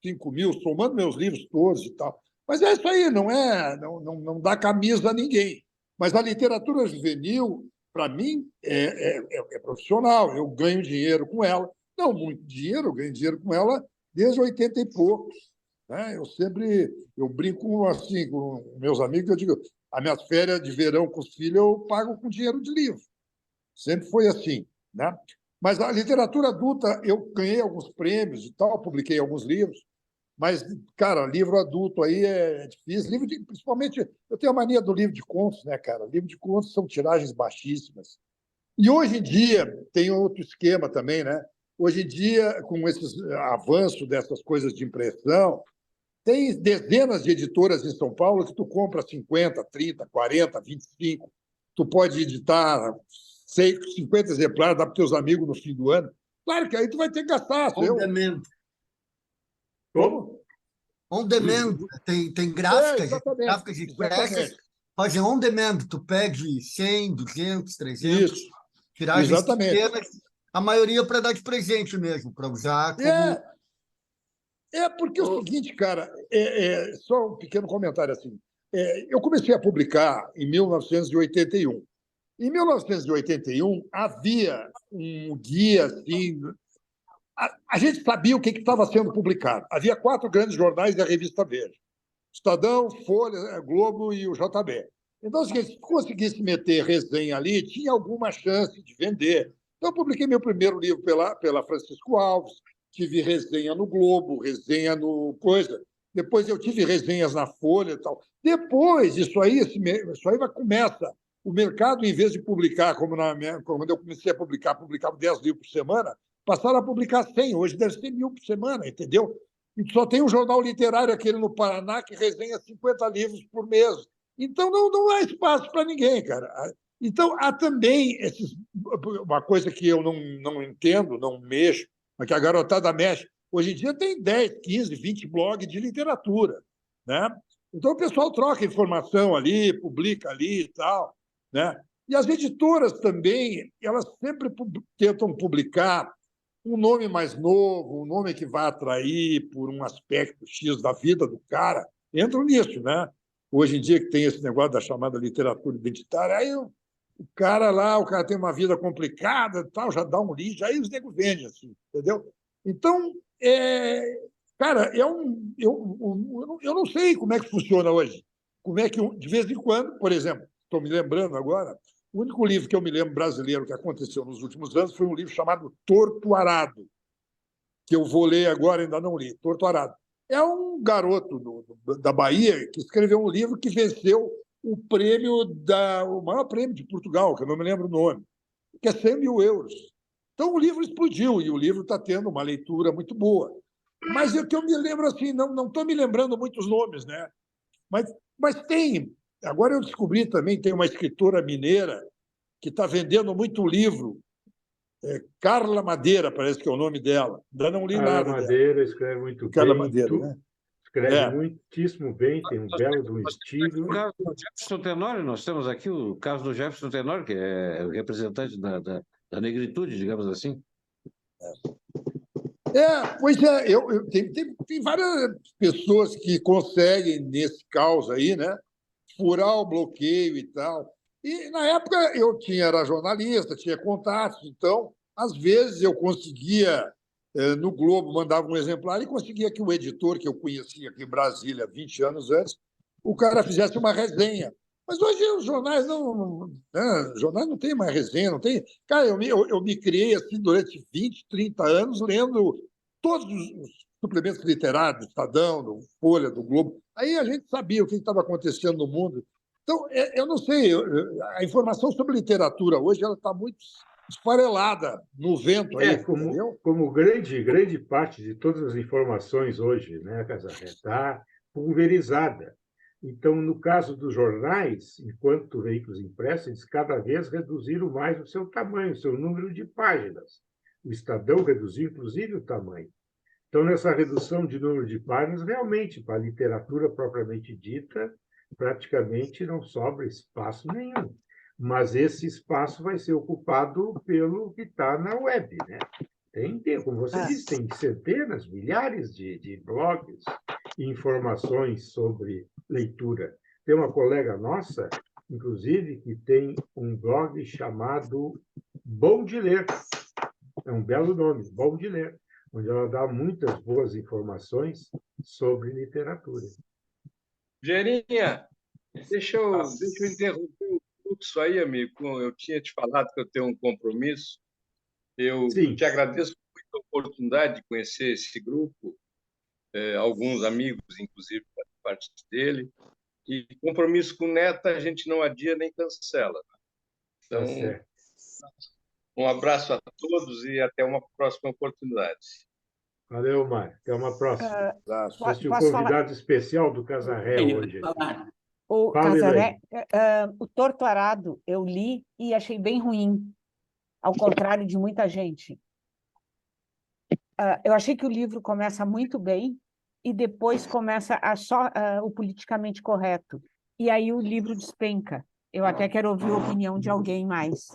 5 mil, somando meus livros todos e tal. Mas é isso aí, não dá camisa a ninguém. Mas a literatura juvenil, para mim, é profissional. Eu ganho dinheiro com ela. Não muito dinheiro, eu ganho dinheiro com ela desde 80 e poucos. Né? Eu brinco assim com meus amigos, eu digo, as minhas férias de verão com os filhos eu pago com dinheiro de livro. Sempre foi assim, né? Mas a literatura adulta, eu ganhei alguns prêmios e tal, publiquei alguns livros, mas, cara, livro adulto aí é difícil. Principalmente, eu tenho a mania do livro de contos, né, cara? Livro de contos são tiragens baixíssimas. E hoje em dia tem outro esquema também, né? Hoje em dia, com esse avanço dessas coisas de impressão, tem dezenas de editoras em São Paulo que tu compra 50, 30, 40, 25. Tu pode editar 50 exemplares, dá para os teus amigos no fim do ano. Claro que aí tu vai ter que gastar.
On demand.
Como?
On demand. Tem gráficas,
exatamente,
gráficas impressas. Fazem on demand. Tu pede 100, 200, 300.
Isso.
Tiragens
Exatamente.
pequenas. A maioria para dar de presente mesmo, para usar como...
Porque é o seguinte, cara, só um pequeno comentário assim. Eu comecei a publicar em 1981. Em 1981, havia um guia assim. A gente sabia o que estava sendo publicado. Havia 4 grandes jornais da Revista Veja: Estadão, Folha, Globo e o JB. Então, se conseguisse meter resenha ali, tinha alguma chance de vender. Então, eu publiquei meu primeiro livro pela Francisco Alves, tive resenha no Globo, resenha no Coisa. Depois eu tive resenhas na Folha e tal. Depois, isso aí começa. O mercado, em vez de publicar, quando eu comecei a publicar, publicava 10 livros por semana, passaram a publicar 100. Hoje deve ser 1.000 por semana, entendeu? E só tem um jornal literário, aquele no Paraná, que resenha 50 livros por mês. Então, não há espaço para ninguém, cara. Então, há também uma coisa que eu não entendo, não mexo, mas que a garotada mexe. Hoje em dia tem 10, 15, 20 blogs de literatura, né? Então, o pessoal troca informação ali, publica ali e tal, né? E as editoras também, elas sempre tentam publicar um nome mais novo, um nome que vai atrair por um aspecto X da vida do cara. Entram nisso, né? Hoje em dia que tem esse negócio da chamada literatura identitária, aí o cara tem uma vida complicada, tal, já dá um lixo, aí os negros vendem, assim, entendeu? Então, cara, eu não sei como é que funciona hoje. Como é que, de vez em quando, por exemplo, estou me lembrando agora, o único livro que eu me lembro brasileiro que aconteceu nos últimos anos foi um livro chamado Torto Arado, que eu vou ler agora, ainda não li. Torto Arado. É um garoto da Bahia que escreveu um livro que venceu o maior prêmio de Portugal, que eu não me lembro o nome, que é 100 mil euros. Então, o livro explodiu e o livro está tendo uma leitura muito boa. Mas o que eu me lembro, assim, não estou me lembrando muitos nomes, né? Mas tem. Agora eu descobri também, tem uma escritora mineira que está vendendo muito livro. Carla Madeira, parece que é o nome dela. Ainda não li nada
Carla Madeira escreve muito
Carla
bem.
Madeira, né?
Escreve muitíssimo bem, tem um belo do estilo.
No caso do Jefferson Tenório, nós temos aqui o caso do Jefferson Tenório, que é o representante da negritude, digamos assim.
Pois é, tem várias pessoas que conseguem, nesse caos aí, né, furar o bloqueio e tal. E, na época, era jornalista, tinha contatos, então, às vezes, eu conseguia, no Globo, mandava um exemplar e conseguia que o editor, que eu conhecia aqui em Brasília 20 anos antes, o cara fizesse uma resenha. Mas hoje os jornais os jornais não têm mais resenha, não tem. Cara, eu me criei assim durante 20, 30 anos lendo todos os suplementos literários do Estadão, do Folha, do Globo. Aí a gente sabia o que estava acontecendo no mundo. Então, eu não sei, a informação sobre literatura hoje ela está muito esfarelada no vento aí, entendeu?
Como grande parte de todas as informações hoje, né, Casaré, está pulverizada. Então, no caso dos jornais, enquanto veículos impressos, eles cada vez reduziram mais o seu tamanho, o seu número de páginas. O Estadão reduziu, inclusive, o tamanho. Então, nessa redução de número de páginas, realmente, para a literatura propriamente dita, praticamente não sobra espaço nenhum. Mas esse espaço vai ser ocupado pelo que está na web, né? Como você disse, tem centenas, milhares de blogs e informações sobre leitura. Tem uma colega nossa, inclusive, que tem um blog chamado Bom de Ler. É um belo nome, Bom de Ler, onde ela dá muitas boas informações sobre literatura.
Gerinha, deixa eu interromper o fluxo aí, amigo. Eu tinha te falado que eu tenho um compromisso. Eu te agradeço muito a oportunidade de conhecer esse grupo, alguns amigos, inclusive, parte dele. E compromisso com Neta a gente não adia nem cancela. Então, um abraço a todos e até uma próxima oportunidade.
Valeu, Mário. Até uma próxima.
Posso
o convidado especial do Casaré hoje.
O Casaré, o Torto Arado, eu li e achei bem ruim, ao contrário de muita gente. Eu achei que o livro começa muito bem e depois começa o politicamente correto. E aí o livro despenca. Eu até quero ouvir a opinião de alguém mais.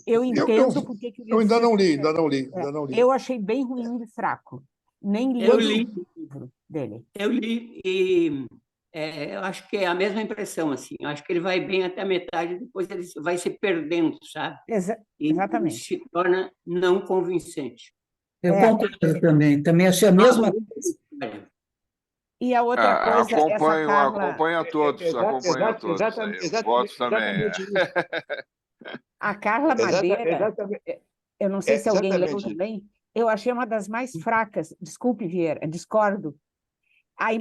Eu entendo porque que o livro...
Eu ainda não li.
Eu achei bem ruim e fraco. Nem li o livro dele.
Eu li e eu acho que é a mesma impressão, assim. Eu acho que ele vai bem até a metade, depois ele vai se perdendo, sabe?
Exatamente.
E se torna não convincente.
Eu concordo também. Também achei a mesma coisa.
E a outra coisa,
acompanho a todos. Votos também.
A Carla Madeira, eu não sei se alguém leu também, eu achei uma das mais fracas. Desculpe, Vieira, discordo.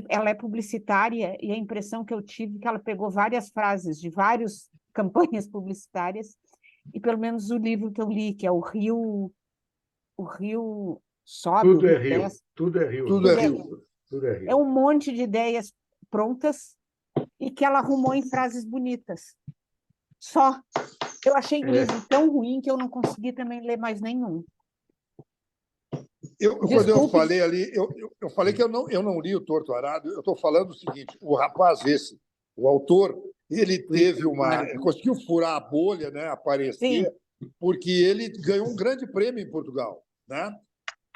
Ela é publicitária e a impressão que eu tive é que ela pegou várias frases de várias campanhas publicitárias e pelo menos o livro que eu li, que é o Rio Sobe.
Tudo é Rio. Tudo é Rio.
Tudo é Rio.
É um monte de ideias prontas e que ela arrumou em frases bonitas. Só. Eu achei o livro tão ruim que eu não consegui também ler mais nenhum.
Quando eu falei ali, eu falei que eu não li o Torto Arado, eu estou falando o seguinte, o rapaz o autor, ele teve ele conseguiu furar a bolha, né, aparecer, porque ele ganhou um grande prêmio em Portugal, né?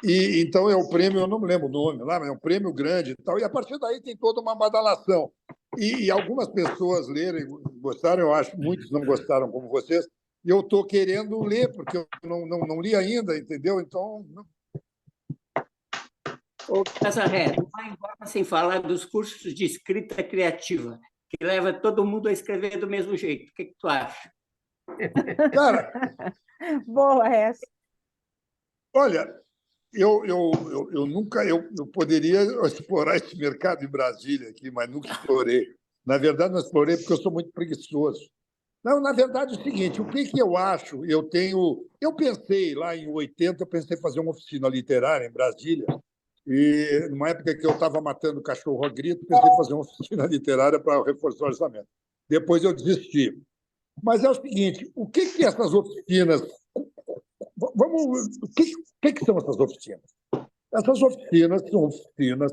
E então é o prêmio, eu não me lembro o nome lá, mas é um prêmio grande e tal, e a partir daí tem toda uma badalação. E algumas pessoas leram e gostaram, eu acho, muitos não gostaram como vocês, e eu estou querendo ler, porque eu não li ainda, entendeu? Então...
Ô, Casaré, não vai embora sem falar dos cursos de escrita criativa, que leva todo mundo a escrever do mesmo jeito. O que tu acha?
Cara...
Boa essa.
Olha... Eu nunca poderia explorar esse mercado em Brasília aqui, mas nunca explorei. Na verdade, não explorei porque eu sou muito preguiçoso. Não, na verdade, é o seguinte, o que eu acho? Eu pensei, lá em 80, eu pensei em fazer uma oficina literária em Brasília, e numa época que eu estava matando cachorro a grito, pensei em fazer uma oficina literária para reforçar o orçamento. Depois eu desisti. Mas é o seguinte, o que essas oficinas... O que são essas oficinas? Essas oficinas são oficinas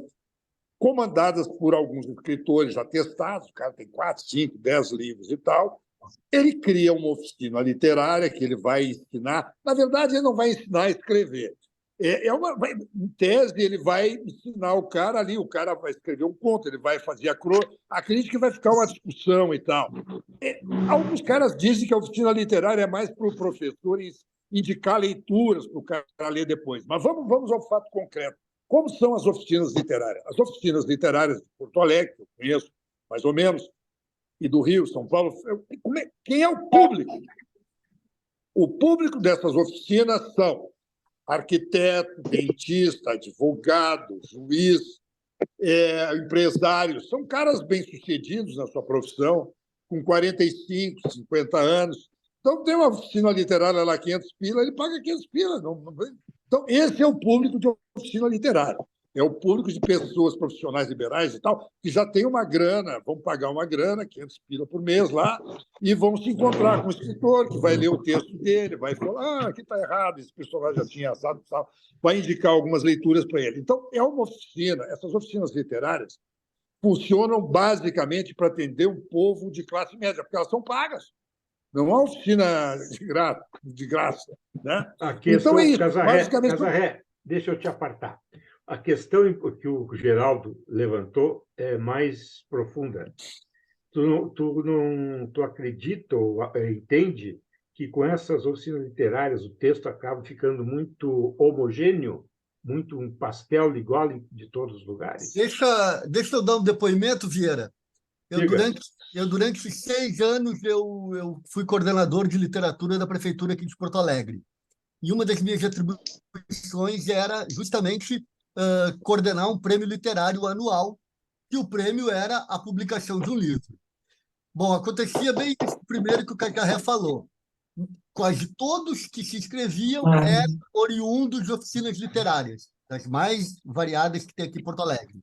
comandadas por alguns escritores atestados, o cara tem 4, 5, 10 livros e tal. Ele cria uma oficina literária que ele vai ensinar. Na verdade, ele não vai ensinar a escrever. Em tese, ele vai ensinar o cara ali, o cara vai escrever um conto, ele vai fazer a crítica e vai ficar uma discussão e tal. Alguns caras dizem que a oficina literária é mais para o professor indicar leituras para o cara ler depois. Mas vamos ao fato concreto. Como são as oficinas literárias? As oficinas literárias de Porto Alegre, que eu conheço mais ou menos, e do Rio, São Paulo, quem é o público? O público dessas oficinas são arquiteto, dentista, advogado, juiz, empresários. São caras bem-sucedidos na sua profissão, com 45, 50 anos, Então, tem uma oficina literária lá, 500 pila, ele paga 500 pila. Então, esse é o público de oficina literária. É o público de pessoas profissionais liberais e tal, que já tem uma grana, vão pagar uma grana, 500 pila por mês lá, e vão se encontrar com o escritor, que vai ler o texto dele, vai falar, aqui está errado, esse personagem já tinha assado, tal, vai indicar algumas leituras para ele. Então, é uma oficina, essas oficinas literárias funcionam basicamente para atender um povo de classe média, porque elas são pagas. Não é uma oficina de graça. Né?
A questão,
então, é isso.
Casarré, deixa eu te apartar. A questão que o Geraldo levantou é mais profunda. Tu acredita ou entende que com essas oficinas literárias o texto acaba ficando muito homogêneo, muito um pastel igual de todos os lugares?
Deixa eu dar um depoimento, Vieira. Durante 6 anos, eu fui coordenador de literatura da Prefeitura aqui de Porto Alegre. E uma das minhas atribuições era justamente coordenar um prêmio literário anual, e o prêmio era a publicação de um livro. Bom, acontecia bem isso primeiro que o Cacarré falou. Quase todos que se inscreviam eram oriundos de oficinas literárias, das mais variadas que tem aqui em Porto Alegre.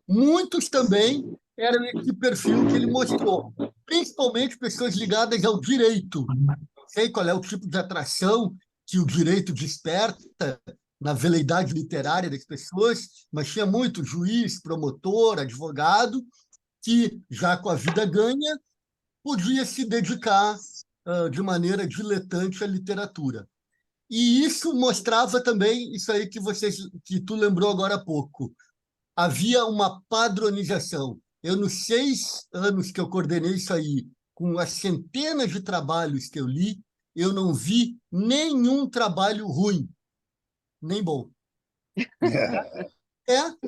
Muitos também eram esse perfil que ele mostrou, principalmente pessoas ligadas ao direito. Não sei qual é o tipo de atração que o direito desperta na veleidade literária das pessoas, mas tinha muito juiz, promotor, advogado, que, já com a vida ganha, podia se dedicar de maneira diletante à literatura. E isso mostrava também isso aí que tu lembrou agora há pouco. Havia uma padronização. Eu, nos 6 anos que eu coordenei isso aí, com as centenas de trabalhos que eu li, eu não vi nenhum trabalho ruim, nem bom.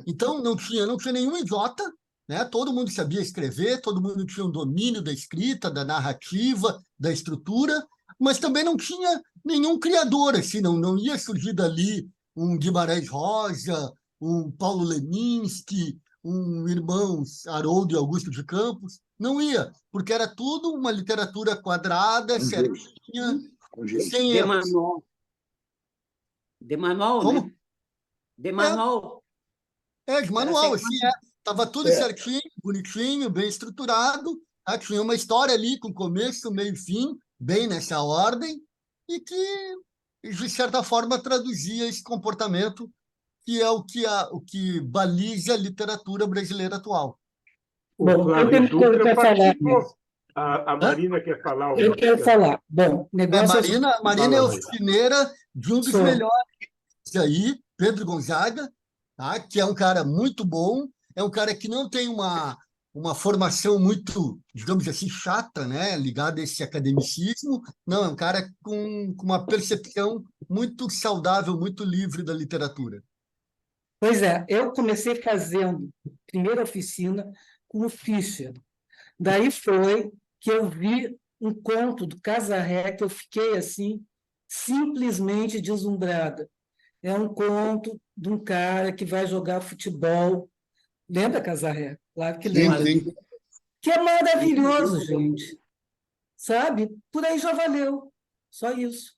Então não tinha nenhum idiota, né? Todo mundo sabia escrever, todo mundo tinha um domínio da escrita, da narrativa, da estrutura, mas também não tinha nenhum criador, assim, não ia surgir dali um Guimarães Rosa, um Paulo Leminski, um Irmãos Haroldo e Augusto de Campos. Não ia, porque era tudo uma literatura quadrada, certinha, sem erros.
De manual,
como?
Né? De manual.
De manual, assim, estava tudo certinho, bonitinho, bem estruturado, tinha uma história ali com começo, meio e fim, bem nessa ordem, e que, de certa forma, traduzia esse comportamento que é o que baliza a literatura brasileira atual.
Bom, eu tenho coisa para falar.
A Marina quer falar.
Eu quero falar. Bom, negócio
Marina é oficineira de um dos melhores aí, Pedro Gonzaga, tá? Que é um cara muito bom, é um cara que não tem uma formação muito, digamos assim, chata, né? Ligada a esse academicismo. Não, é um cara com uma percepção muito saudável, muito livre da literatura.
Pois é, eu comecei fazendo primeira oficina com o Fischer. Daí foi que eu vi um conto do Casarré que eu fiquei assim, simplesmente deslumbrada. É um conto de um cara que vai jogar futebol. Lembra, Casarré? Claro que lembra.
Sim.
Que é maravilhoso, gente. Sabe? Por aí já valeu. Só isso.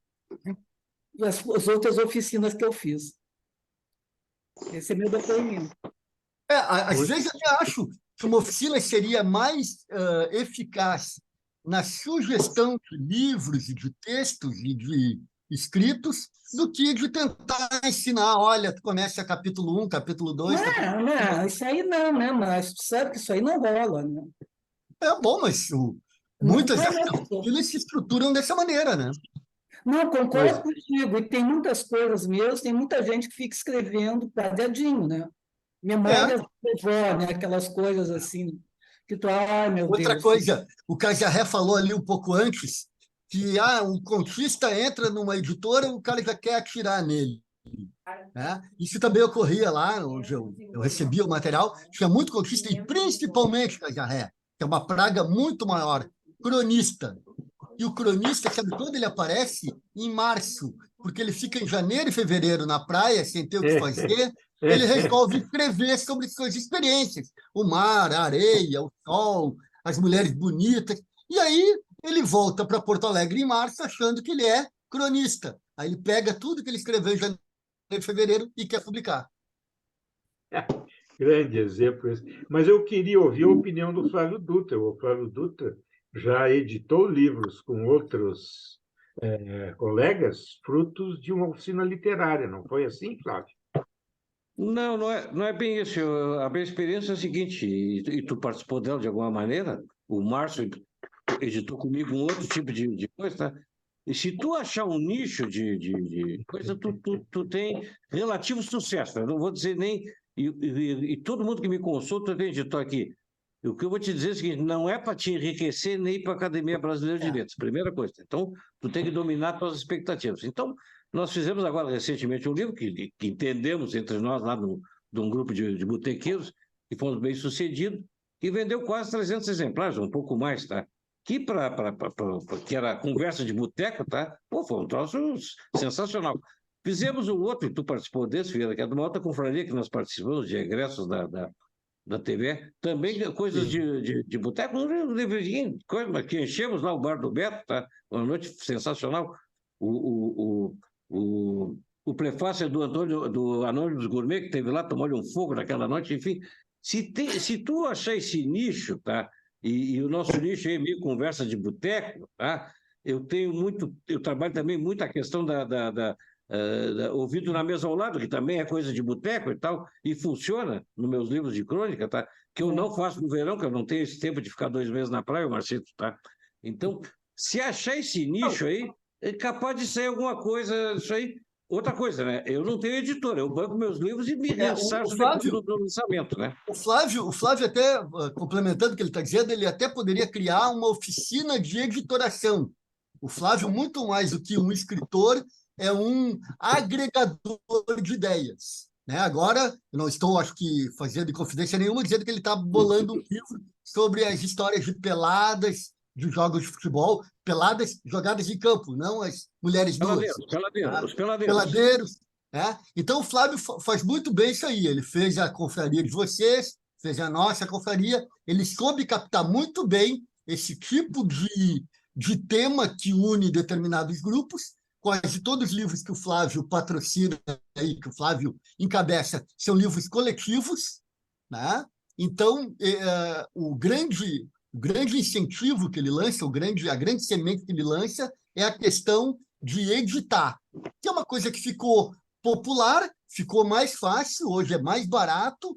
As outras oficinas que eu fiz. Esse é meu depoimento.
Às vezes eu acho que uma oficina seria mais eficaz na sugestão de livros e de textos e de escritos do que de tentar ensinar, olha, tu começa capítulo 1, capítulo 2...
Não, isso aí não, né? Mas tu sabe que isso aí não rola, né?
Bom, mas muitas oficinas se estruturam dessa maneira, né?
Não, concordo contigo. E tem muitas coisas mesmo, tem muita gente que fica escrevendo quadradinho, né? Memórias da vovó, né? Aquelas coisas assim, que tu, ai, meu Deus.
Outra coisa, o Casarré falou ali um pouco antes, que um contista entra numa editora, o cara já quer atirar nele. Né? Isso também ocorria lá, onde eu recebia o material, tinha muito contista, e principalmente Casarré, que é uma praga muito maior, cronista. E o cronista, sabe quando ele aparece? Em março, porque ele fica em janeiro e fevereiro na praia, sem ter o que fazer, ele resolve escrever sobre suas experiências. O mar, a areia, o sol, as mulheres bonitas. E aí ele volta para Porto Alegre em março achando que ele é cronista. Aí ele pega tudo que ele escreveu em janeiro e fevereiro e quer publicar.
Grande exemplo esse. Mas eu queria ouvir a opinião do Flávio Dutra. O Flávio Dutra já editou livros com outros colegas, frutos de uma oficina literária, não foi assim, Flávio?
Não, não é bem isso. A minha experiência é a seguinte, e tu participou dela de alguma maneira, o Márcio editou comigo um outro tipo de coisa, tá? E se tu achar um nicho de coisa, tu tem relativo sucesso. Eu não vou dizer nem... E todo mundo que me consulta tem editor aqui. O que eu vou te dizer é o seguinte, não é para te enriquecer nem para a Academia Brasileira de Letras, primeira coisa. Então, tu tem que dominar tuas expectativas. Então, nós fizemos agora recentemente um livro que entendemos entre nós lá de um grupo de botequeiros, que fomos bem sucedidos, e vendeu quase 300 exemplares, um pouco mais, tá? Que que era conversa de boteco, tá? Pô, foi um troço sensacional. Fizemos um outro, e tu participou desse, Vieira, que é de uma outra confraria que nós participamos, de egressos da TV, também coisas de boteco, um livrinho, coisa que enchemos lá o bar do Beto, tá? Uma noite sensacional. O prefácio do Anônimos Gourmet, que teve lá, tomou-lhe um fogo naquela noite, enfim. Se tu achar esse nicho, tá? E o nosso nicho é meio conversa de boteco, tá? Eu trabalho também muito a questão ouvido na mesa ao lado, que também é coisa de boteco e tal, e funciona nos meus livros de crônica, tá? Que eu não faço no verão, que eu não tenho esse tempo de ficar 2 meses na praia, Marcito, tá? Então, se achar esse nicho aí, é capaz de sair alguma coisa, isso aí. Outra coisa, né? Eu não tenho editora, eu banco meus livros e me ressarço do lançamento, né?
O Flávio até, complementando o que ele está dizendo, ele até poderia criar uma oficina de editoração. O Flávio, muito mais do que um escritor, é um agregador de ideias. Né? Agora, eu não estou, acho que, fazendo confidência nenhuma, dizendo que ele está bolando um livro sobre as histórias de peladas, de jogos de futebol, peladas jogadas em campo, não as mulheres nuas.
Os peladeiros.
Peladeiros. Né? Então, o Flávio faz muito bem isso aí. Ele fez a confraria de vocês, fez a nossa confraria, ele soube captar muito bem esse tipo de tema que une determinados grupos. Quase todos os livros que o Flávio patrocina, aí, que o Flávio encabeça, são livros coletivos. Né? Então, o grande incentivo que ele lança, a grande semente que ele lança, é a questão de editar, que é uma coisa que ficou popular, ficou mais fácil, hoje é mais barato.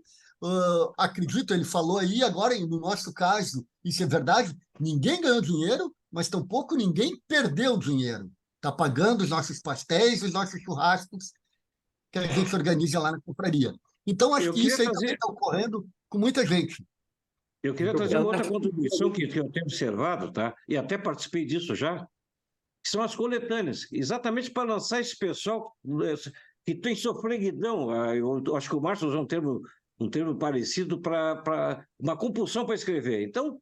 Acredito, ele falou aí, agora, no nosso caso, isso é verdade, ninguém ganhou dinheiro, mas tampouco ninguém perdeu dinheiro. Está pagando os nossos pastéis, os nossos churrascos que a gente organiza lá na confraria. Então, acho que isso aí também está ocorrendo com muita gente.
Eu queria trazer uma outra contribuição que eu tenho observado, tá? E até participei disso já, que são as coletâneas, exatamente para lançar esse pessoal que tem sofreguidão. Eu acho que o Márcio usou um termo parecido para uma compulsão para escrever. Então,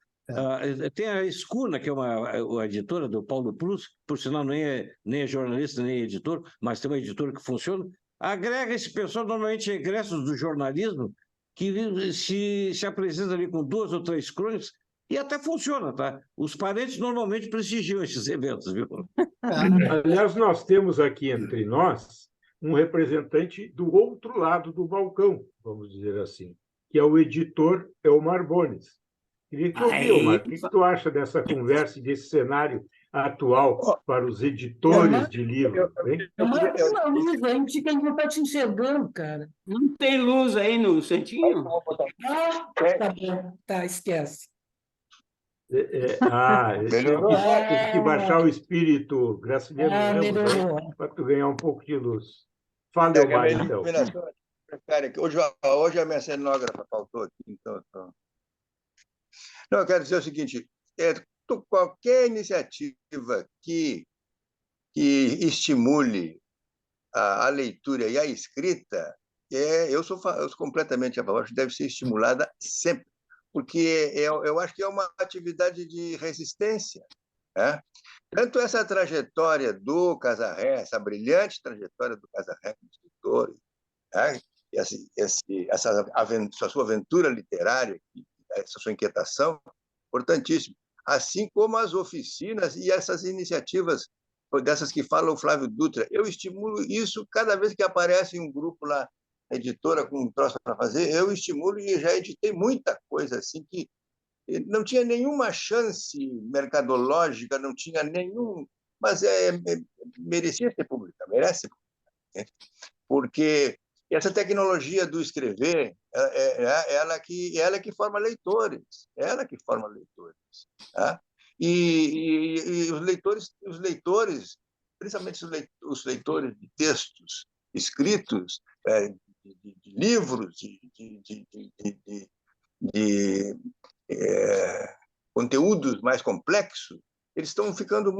tem a Escuna, que é uma editora do Paulo Prus, por sinal nem é jornalista, nem é editor, mas tem uma editora que funciona, agrega esse pessoal, normalmente egressos do jornalismo, que se apresenta ali com 2 ou 3 crônicas, e até funciona, tá? Os parentes normalmente prestigiam esses eventos, viu?
Aliás, nós temos aqui entre nós um representante do outro lado do balcão, vamos dizer assim, que é o editor Elmar Bones. Queria te ouvir, Elmar, o que tu acha dessa conversa e desse cenário atual para os editores de livro?
Uma luz aí, fica que não está te enxergando, cara.
Não tem luz aí no Santinho?
Tá bom, tá, esquece.
Tem que baixar o espírito graciliano para tu ganhar um pouco de luz. Fala, Elmar, então.
Hoje a minha cenógrafa faltou aqui, então. Não, eu quero dizer o seguinte, qualquer iniciativa que estimule a leitura e a escrita, eu sou completamente a favor, acho que deve ser estimulada sempre, porque eu acho que é uma atividade de resistência. Né? Tanto essa trajetória do Casarré, essa brilhante trajetória do Casarré como escritor, né? Essa sua aventura literária, essa sua inquietação, importantíssimo. assim como as oficinas e essas iniciativas dessas que fala o Flávio Dutra. Eu estimulo isso cada vez que aparece um grupo lá, editora com um troço para fazer, eu estimulo e já editei muita coisa assim que não tinha nenhuma chance mercadológica, não tinha nenhum, mas merecia ser publicada, merece, porque essa tecnologia do escrever, ela que forma leitores, tá? E os leitores, principalmente os leitores de textos escritos, de livros, de conteúdos mais complexos, eles estão ficando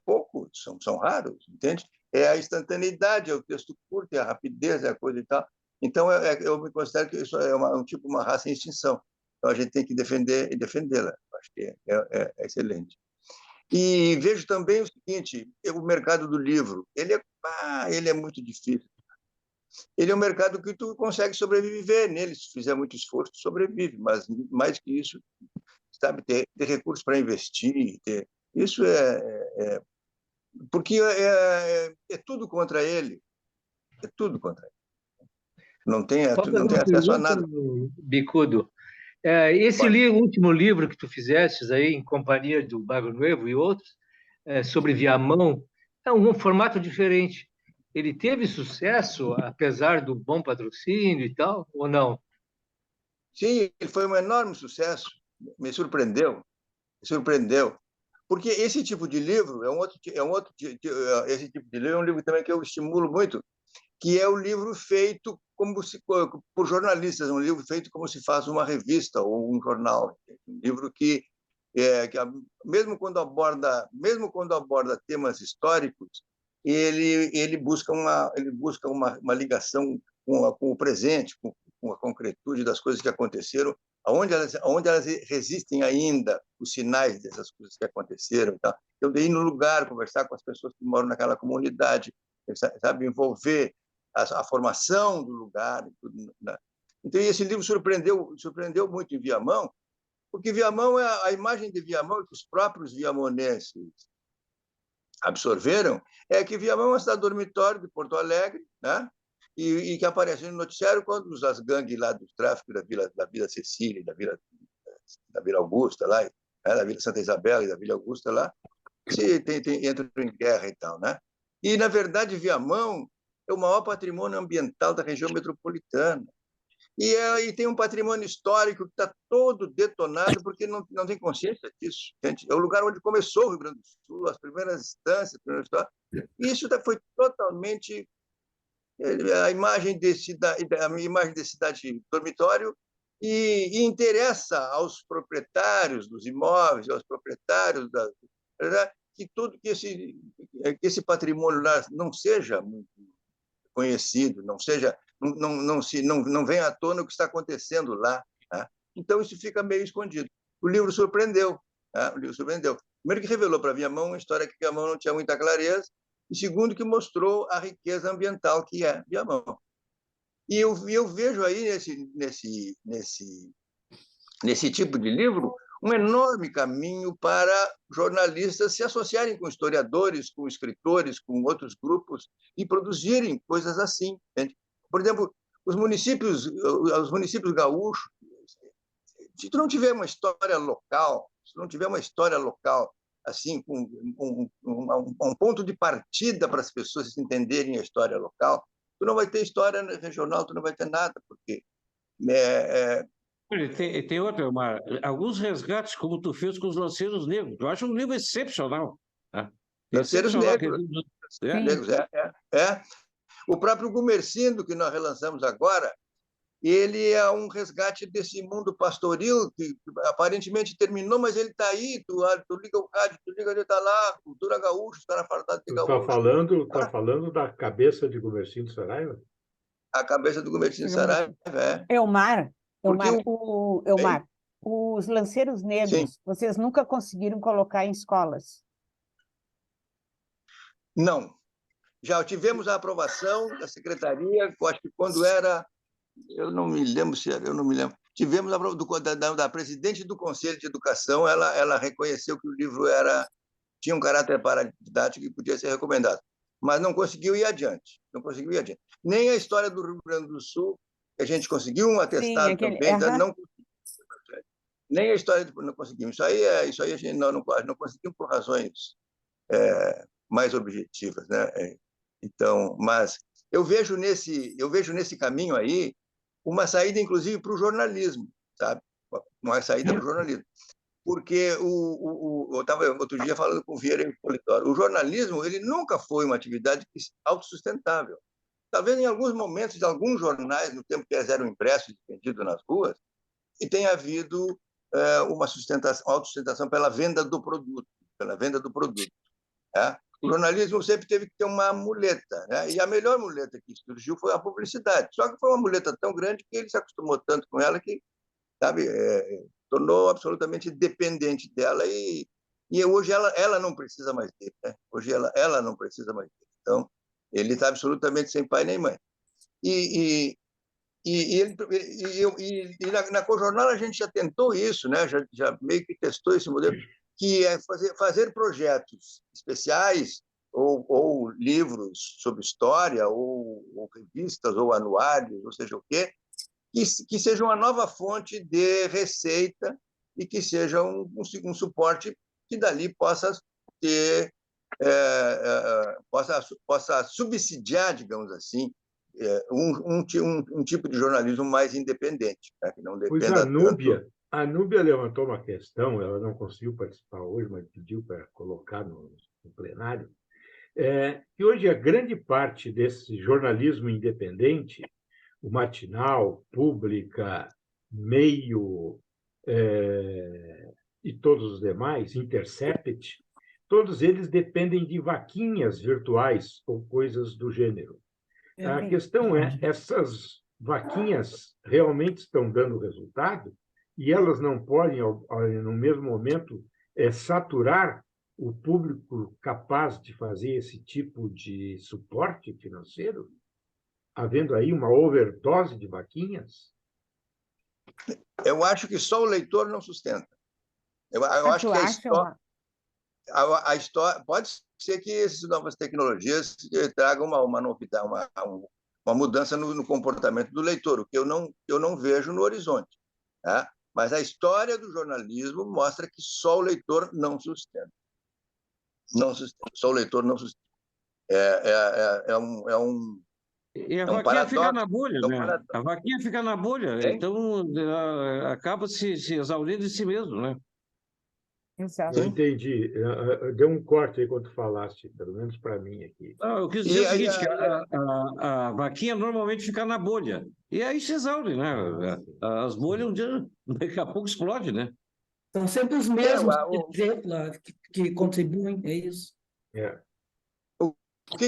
poucos, são raros, entende? É a instantaneidade, é o texto curto, é a rapidez, é a coisa e tal. Então, eu me considero que isso é uma raça em extinção. Então, a gente tem que defender e defendê-la. Acho que é excelente. E vejo também o seguinte, o mercado do livro, ele é muito difícil. Ele é um mercado que tu consegue sobreviver nele, se fizer muito esforço, tu sobrevive, mas mais que isso, sabe, ter recursos para investir, isso porque é tudo contra ele, é tudo contra ele. Não tem acesso a nada.
Bicudo. Esse último livro que tu fizestes aí, em companhia do Bagro Nuevo e outros, sobre Viamão, é um formato diferente. Ele teve sucesso, apesar do bom patrocínio e tal, ou não?
Sim, ele foi um enorme sucesso. Me surpreendeu. Porque esse tipo de livro esse tipo de livro é um livro também que eu estimulo muito, que é o livro feito por jornalistas, um livro feito como se faz uma revista ou um jornal, um livro que mesmo quando aborda temas históricos, ele busca uma ligação com o presente, com a concretude das coisas que aconteceram, onde elas resistem ainda, os sinais dessas coisas que aconteceram. Então, eu dei no lugar, conversar com as pessoas que moram naquela comunidade, sabe, envolver a formação do lugar. Tudo, né? Então, esse livro surpreendeu muito em Viamão, porque Viamão, a imagem de Viamão que os próprios viamonenses absorveram é que Viamão é uma cidade dormitório de Porto Alegre, né? E que aparece no noticiário quando as gangues lá do tráfico da Vila Cecília, da Vila Augusta, lá, né? Da Vila Santa Isabel e da Vila Augusta, lá, entram em guerra e tal. Né? E, na verdade, Viamão é o maior patrimônio ambiental da região metropolitana. E tem um patrimônio histórico que está todo detonado porque não tem consciência disso. Gente. É o lugar onde começou o Rio Grande do Sul, as primeiras instâncias, e isso foi totalmente a imagem de cidade dormitório e interessa aos proprietários dos imóveis, aos proprietários que esse patrimônio lá não seja muito conhecido, não venha à tona o que está acontecendo lá. Tá? Então, isso fica meio escondido. O livro surpreendeu. Tá? Primeiro que revelou para Viamão uma história que Viamão não tinha muita clareza, e segundo que mostrou a riqueza ambiental que é Viamão. E eu vejo aí nesse tipo de livro um enorme caminho para jornalistas se associarem com historiadores, com escritores, com outros grupos e produzirem coisas assim. Entende? Por exemplo, os municípios gaúchos, se tu não tiver uma história local, assim, com um ponto de partida para as pessoas se entenderem a história local, tu não vai ter história regional, tu não vai ter nada, porque
tem outra, alguns resgates, como tu fez com os Lanceiros Negros. Eu acho um livro excepcional. Tá?
Lanceiros Negros. O próprio Gumercindo, que nós relançamos agora, ele é um resgate desse mundo pastoril que aparentemente terminou, mas ele está aí, tu liga o rádio, ele está lá, cultura gaúcha, os caras falam de gaúcho.
Está falando da cabeça de Gumercindo Saraiva?
A cabeça do Gumercindo Saraiva,
Elmar, os Lanceiros Negros, sim, vocês nunca conseguiram colocar em escolas?
Não. Já tivemos a aprovação da secretaria, acho que quando era... Eu não me lembro se era, tivemos da presidente do Conselho de Educação, ela reconheceu que o livro tinha um caráter paradidático e podia ser recomendado, mas não conseguiu ir adiante. Nem a história do Rio Grande do Sul, que a gente conseguiu um atestado também, não conseguimos. Nem a história não conseguimos. Isso aí a gente não conseguimos por razões mais objetivas, né? Então, mas eu vejo nesse caminho aí uma saída, inclusive, para o jornalismo, sabe? Uma saída para o jornalismo. Porque eu estava outro dia falando com o Vieira em Polidoro. O jornalismo ele nunca foi uma atividade autossustentável. Talvez em alguns momentos, de alguns jornais, no tempo que eles eram impressos e vendidos nas ruas, e tenha havido uma autossustentação pela venda do produto. Né? O jornalismo sempre teve que ter uma muleta, né? E a melhor muleta que surgiu foi a publicidade. Só que foi uma muleta tão grande que ele se acostumou tanto com ela que, sabe, tornou absolutamente dependente dela e hoje ela não precisa mais dele, né? Hoje ela não precisa mais dele. Então, ele está absolutamente sem pai nem mãe. Na Cojornal a gente já tentou isso, né? Já meio que testou esse modelo, que é fazer projetos especiais ou livros sobre história, ou revistas, ou anuários, ou seja o quê, que seja uma nova fonte de receita e que seja um suporte que dali possa ter, possa subsidiar, digamos assim, um tipo de jornalismo mais independente, né, que não dependa tanto.
A Núbia levantou uma questão, ela não conseguiu participar hoje, mas pediu para colocar no plenário, que hoje a grande parte desse jornalismo independente, o Matinal, Pública, Meio e todos os demais, Intercept, todos eles dependem de vaquinhas virtuais ou coisas do gênero. A questão é, essas vaquinhas realmente estão dando resultado e elas não podem, no mesmo momento, saturar o público capaz de fazer esse tipo de suporte financeiro, havendo aí uma overdose de vaquinhas?
Eu acho que só o leitor não sustenta. Eu acho que a história pode ser que essas novas tecnologias tragam uma novidade, uma mudança no comportamento do leitor, o que eu não vejo no horizonte, tá? Mas a história do jornalismo mostra que só o leitor não sustenta. Só o leitor não sustenta.
E a vaquinha fica na bolha, né? A vaquinha fica na bolha, então acaba se exaurindo de si mesmo, né?
Exato.
Eu entendi. Deu um corte aí quando tu falaste, pelo menos para mim aqui.
Não, eu quis dizer o seguinte, que a vaquinha normalmente fica na bolha. E aí se exaure, né? As bolhas, daqui a pouco explode, né?
São sempre os mesmos que contribuem, é isso.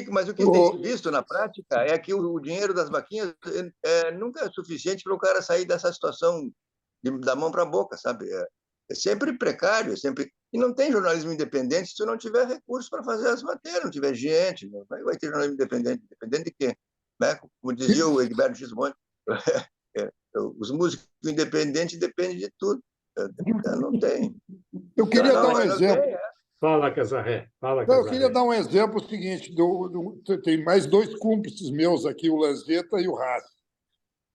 Mas o que tem visto na prática é que o dinheiro das vaquinhas nunca é suficiente para o cara sair dessa situação da mão para a boca, sabe? É sempre precário, e não tem jornalismo independente se tu não tiver recursos para fazer as matérias, não tiver gente, não vai ter jornalismo independente. Independente de quê? Né? Como dizia o Egberto Gismonti, os músicos independentes dependem de tudo. Não tem.
Eu queria dar um exemplo.
Fala, Casarré.
Eu queria dar um exemplo seguinte. Tem mais dois cúmplices meus aqui, o Lanzetta e o Haas.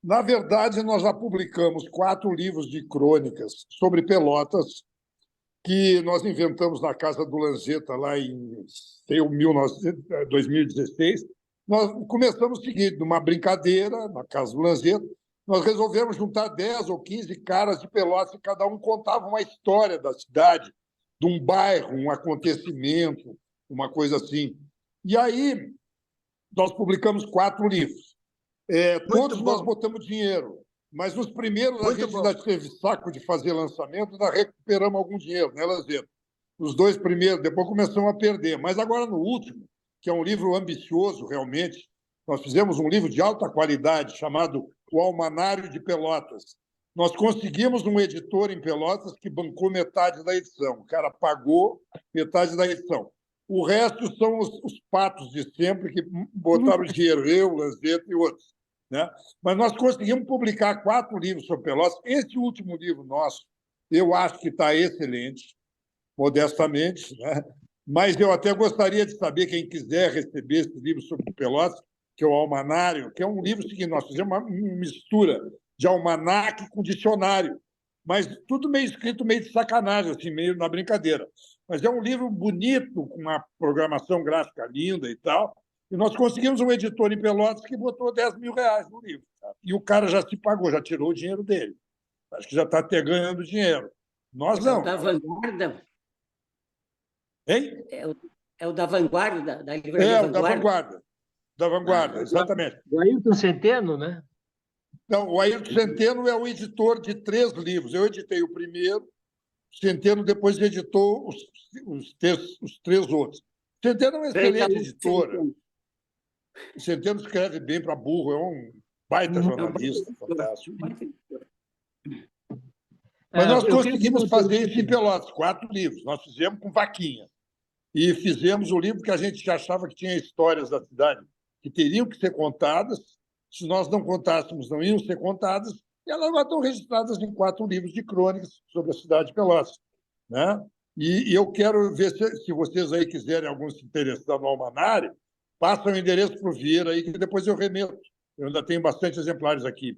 Na verdade, nós já publicamos 4 livros de crônicas sobre Pelotas, que nós inventamos na casa do Lanzetta, lá em 2016. Nós começamos o seguinte, numa brincadeira, na casa do Lanzetta, nós resolvemos juntar 10 ou 15 caras de Pelotas, e cada um contava uma história da cidade, de um bairro, um acontecimento, uma coisa assim. E aí, nós publicamos 4 livros. Todos nós botamos dinheiro, mas nos primeiros a gente ainda teve saco de fazer lançamento, ainda recuperamos algum dinheiro, né, Lanzetta? Os 2 primeiros, depois começamos a perder. Mas agora no último, que é um livro ambicioso realmente, nós fizemos um livro de alta qualidade chamado O Almanário de Pelotas. Nós conseguimos um editor em Pelotas que bancou metade da edição. O cara pagou metade da edição. O resto são os patos de sempre que botaram dinheiro, eu, Lanzetta e outros. né? Mas nós conseguimos publicar 4 livros sobre Pelotas. Esse último livro nosso, eu acho que está excelente, modestamente, né? Mas eu até gostaria de saber, quem quiser receber esse livro sobre Pelotas, que é o Almanário, que é um livro seguinte, nós fizemos uma mistura de almanaque com dicionário, mas tudo meio escrito, meio de sacanagem, assim, meio na brincadeira. Mas é um livro bonito, com uma programação gráfica linda e tal, e nós conseguimos um editor em Pelotas que botou R$10 mil no livro. Tá? E o cara já se pagou, já tirou o dinheiro dele. Acho que já está até ganhando dinheiro. Nós não.
Da Vanguarda?
Hein?
É o da Vanguarda, da livraria
o da Vanguarda. Da Vanguarda, exatamente.
O Ayrton Centeno, né?
Não, o Ayrton Centeno é o editor de 3 livros. Eu editei o primeiro, o Centeno depois editou os 3 outros. O Centeno é um excelente editor. O Centeno escreve bem para burro, é um baita jornalista, fantástico. Mas nós conseguimos fazer isso em Pelotas, 4 livros. Nós fizemos com vaquinha. E fizemos o livro que a gente achava que tinha histórias da cidade que teriam que ser contadas. Se nós não contássemos, não iam ser contadas. E elas agora estão registradas em 4 livros de crônicas sobre a cidade de Pelotas, né? E eu quero ver se vocês aí quiserem algum se interessar no Almanário, passam o endereço para o Vieira aí, que depois eu remeto. Eu ainda tenho bastante exemplares aqui.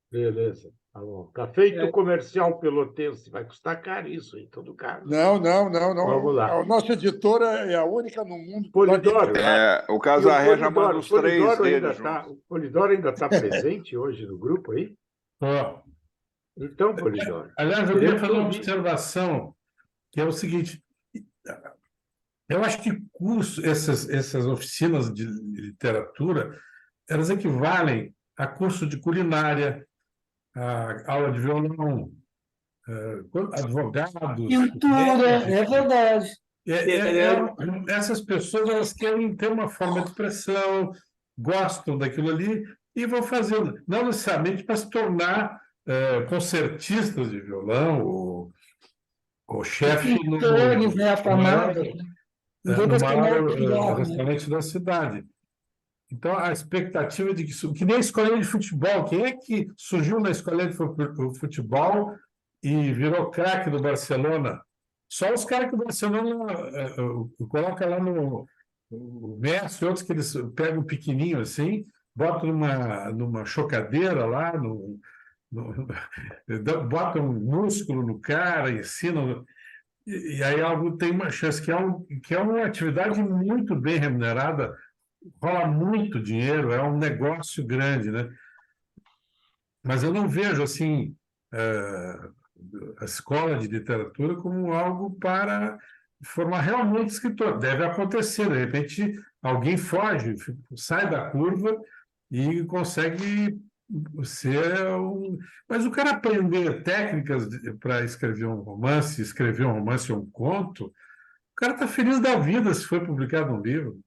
Beleza. Tá bom. Está feito o comercial pelotense. Vai custar caro isso, em todo caso.
Não.
Vamos lá.
A nossa editora é a única no mundo.
Polidoro.
O Casarré já manda os 3 deles.
O Polidoro ainda está presente hoje no grupo aí? Então, Polidoro.
Aliás, eu queria fazer uma observação, que é o seguinte. Eu acho que essas oficinas de literatura, elas equivalem a curso de culinária, a aula de violão, advogados...
Pintura, é verdade.
Essas pessoas, elas querem ter uma forma de expressão, gostam daquilo ali e vão fazendo, não necessariamente para se tornar concertistas de violão ou chefe no maior restaurante da cidade. Então, a expectativa de que nem a escolinha de futebol, quem é que surgiu na escolinha de futebol e virou craque do Barcelona? Só os caras que o Barcelona coloca lá no Messi, outros que eles pegam pequenininho assim, botam numa chocadeira lá, botam um músculo no cara, ensinam... E aí algo tem uma chance, que é uma atividade muito bem remunerada, rola muito dinheiro, é um negócio grande, né? Mas eu não vejo assim a escola de literatura como algo para formar realmente escritor. Deve acontecer, de repente alguém foge, sai da curva e consegue ser Mas o cara aprender técnicas para escrever um romance ou um conto, o cara está feliz da vida se foi publicado um livro.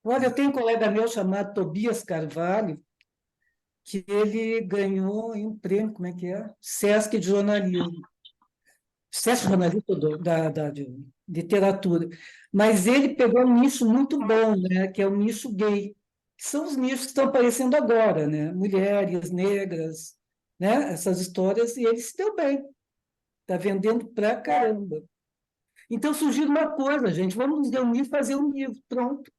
Olha, eu tenho um colega meu chamado Tobias Carvalho, que ele ganhou um prêmio, como é que é? Sesc de jornalismo. Sesc de jornalismo de literatura. Mas ele pegou um nicho muito bom, né? Que é o nicho gay. Que são os nichos que estão aparecendo agora, né? Mulheres, negras, né? Essas histórias, e ele se deu bem. Está vendendo pra caramba. Então surgiu uma coisa, gente, vamos nos reunir e fazer um livro, pronto.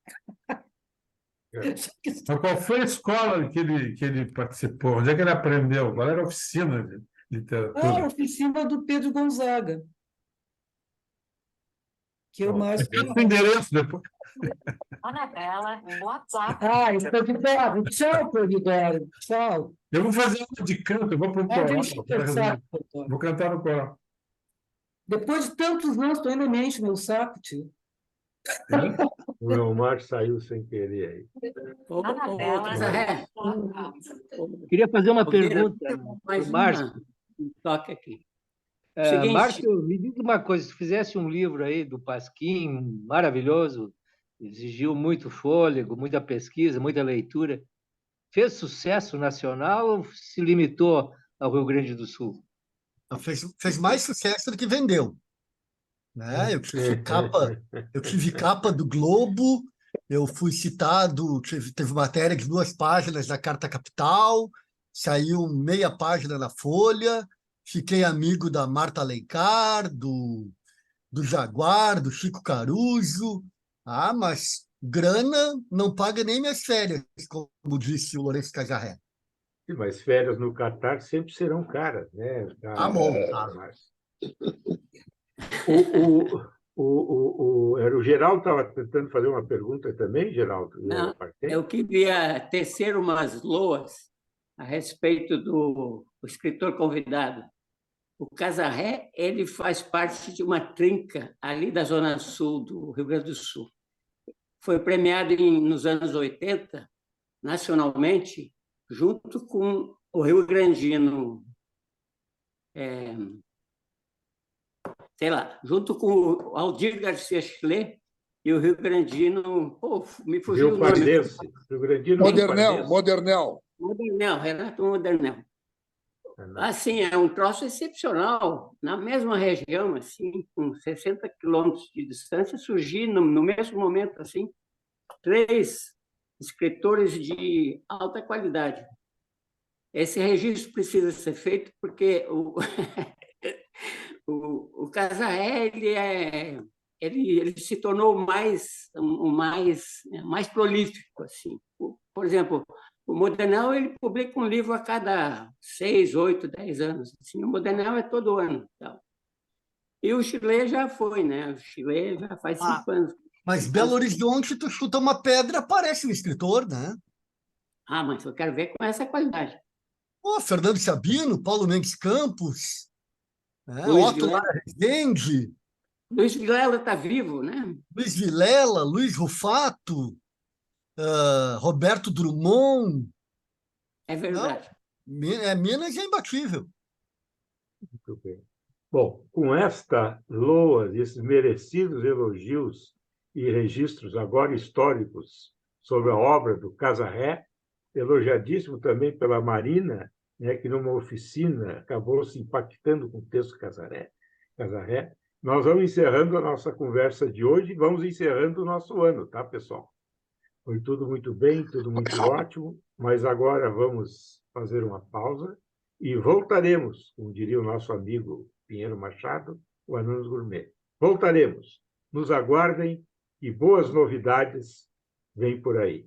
Mas qual foi a escola que ele participou? Onde é que ele aprendeu? Qual era a oficina de literatura?
A oficina do Pedro Gonzaga. Que eu mais...
o endereço depois.
Olha na tela, WhatsApp.
Está de bem. Tchau, Polidoro. Tchau.
Eu vou fazer uma de canto, eu vou para o coral. Vou cantar no coral.
Depois de tantos anos, tu ainda me enche meu saco, tio.
O Elmar saiu sem querer aí.
Queria fazer uma pergunta para o Márcio.
Toca aqui.
Márcio, me diz uma coisa, se fizesse um livro aí do Pasquim, maravilhoso, exigiu muito fôlego, muita pesquisa, muita leitura, fez sucesso nacional ou se limitou ao Rio Grande do Sul?
Fez mais sucesso do que vendeu. Né? Eu tive capa do Globo, Eu fui citado, teve matéria de 2 páginas na Carta Capital, saiu meia página na Folha, fiquei amigo da Marta Alencar, do Jaguar, do Chico Caruso. Ah, mas grana não paga nem minhas férias, como disse o Lourenço Casarré.
Mas férias no Catar sempre serão caras, né?
Ah, bom.
O Geraldo estava tentando fazer uma pergunta também, Geraldo?
Não, eu queria tecer umas loas a respeito do escritor convidado. O Casarré, ele faz parte de uma trinca ali da Zona Sul do Rio Grande do Sul. Foi premiado nos anos 80, nacionalmente, junto com o Rio Grandino, sei lá, junto com o Aldir Garcia Chile e o Rio Grandino, me fugiu o nome.
Rio Grandino
Modernel,
Renato Modernel. Assim, é um troço excepcional. Na mesma região, assim, com 60 quilômetros de distância, surgir no mesmo momento, assim, 3 escritores de alta qualidade. Esse registro precisa ser feito porque o Casarré ele se tornou mais prolífico, assim. Por exemplo, o Modernel ele publica um livro a cada 6, 8, 10 anos. Assim, o Modernel é todo ano. Então. E o Chile já foi, né? O Chile já faz 5 anos.
Mas Belo Horizonte, tu chuta uma pedra, aparece um escritor, né?
Ah, mas eu quero ver com essa qualidade.
Fernando Sabino, Paulo Mendes Campos, Otto Lara Rezende.
Luiz Vilela está vivo, né?
Luiz Vilela, Luiz Rufato, Roberto Drummond.
É verdade.
Minas é imbatível.
Muito bem. Bom, com esta loa, esses merecidos elogios e registros agora históricos sobre a obra do Casarré, elogiadíssimo também pela Marina, né, que numa oficina acabou se impactando com o texto Casarré. Nós vamos encerrando a nossa conversa de hoje e vamos encerrando o nosso ano, tá, pessoal? Foi tudo muito bem, tudo muito ótimo, mas agora vamos fazer uma pausa e voltaremos, como diria o nosso amigo Pinheiro Machado, o Anões Gourmet. Voltaremos. Nos aguardem e boas novidades vêm por aí.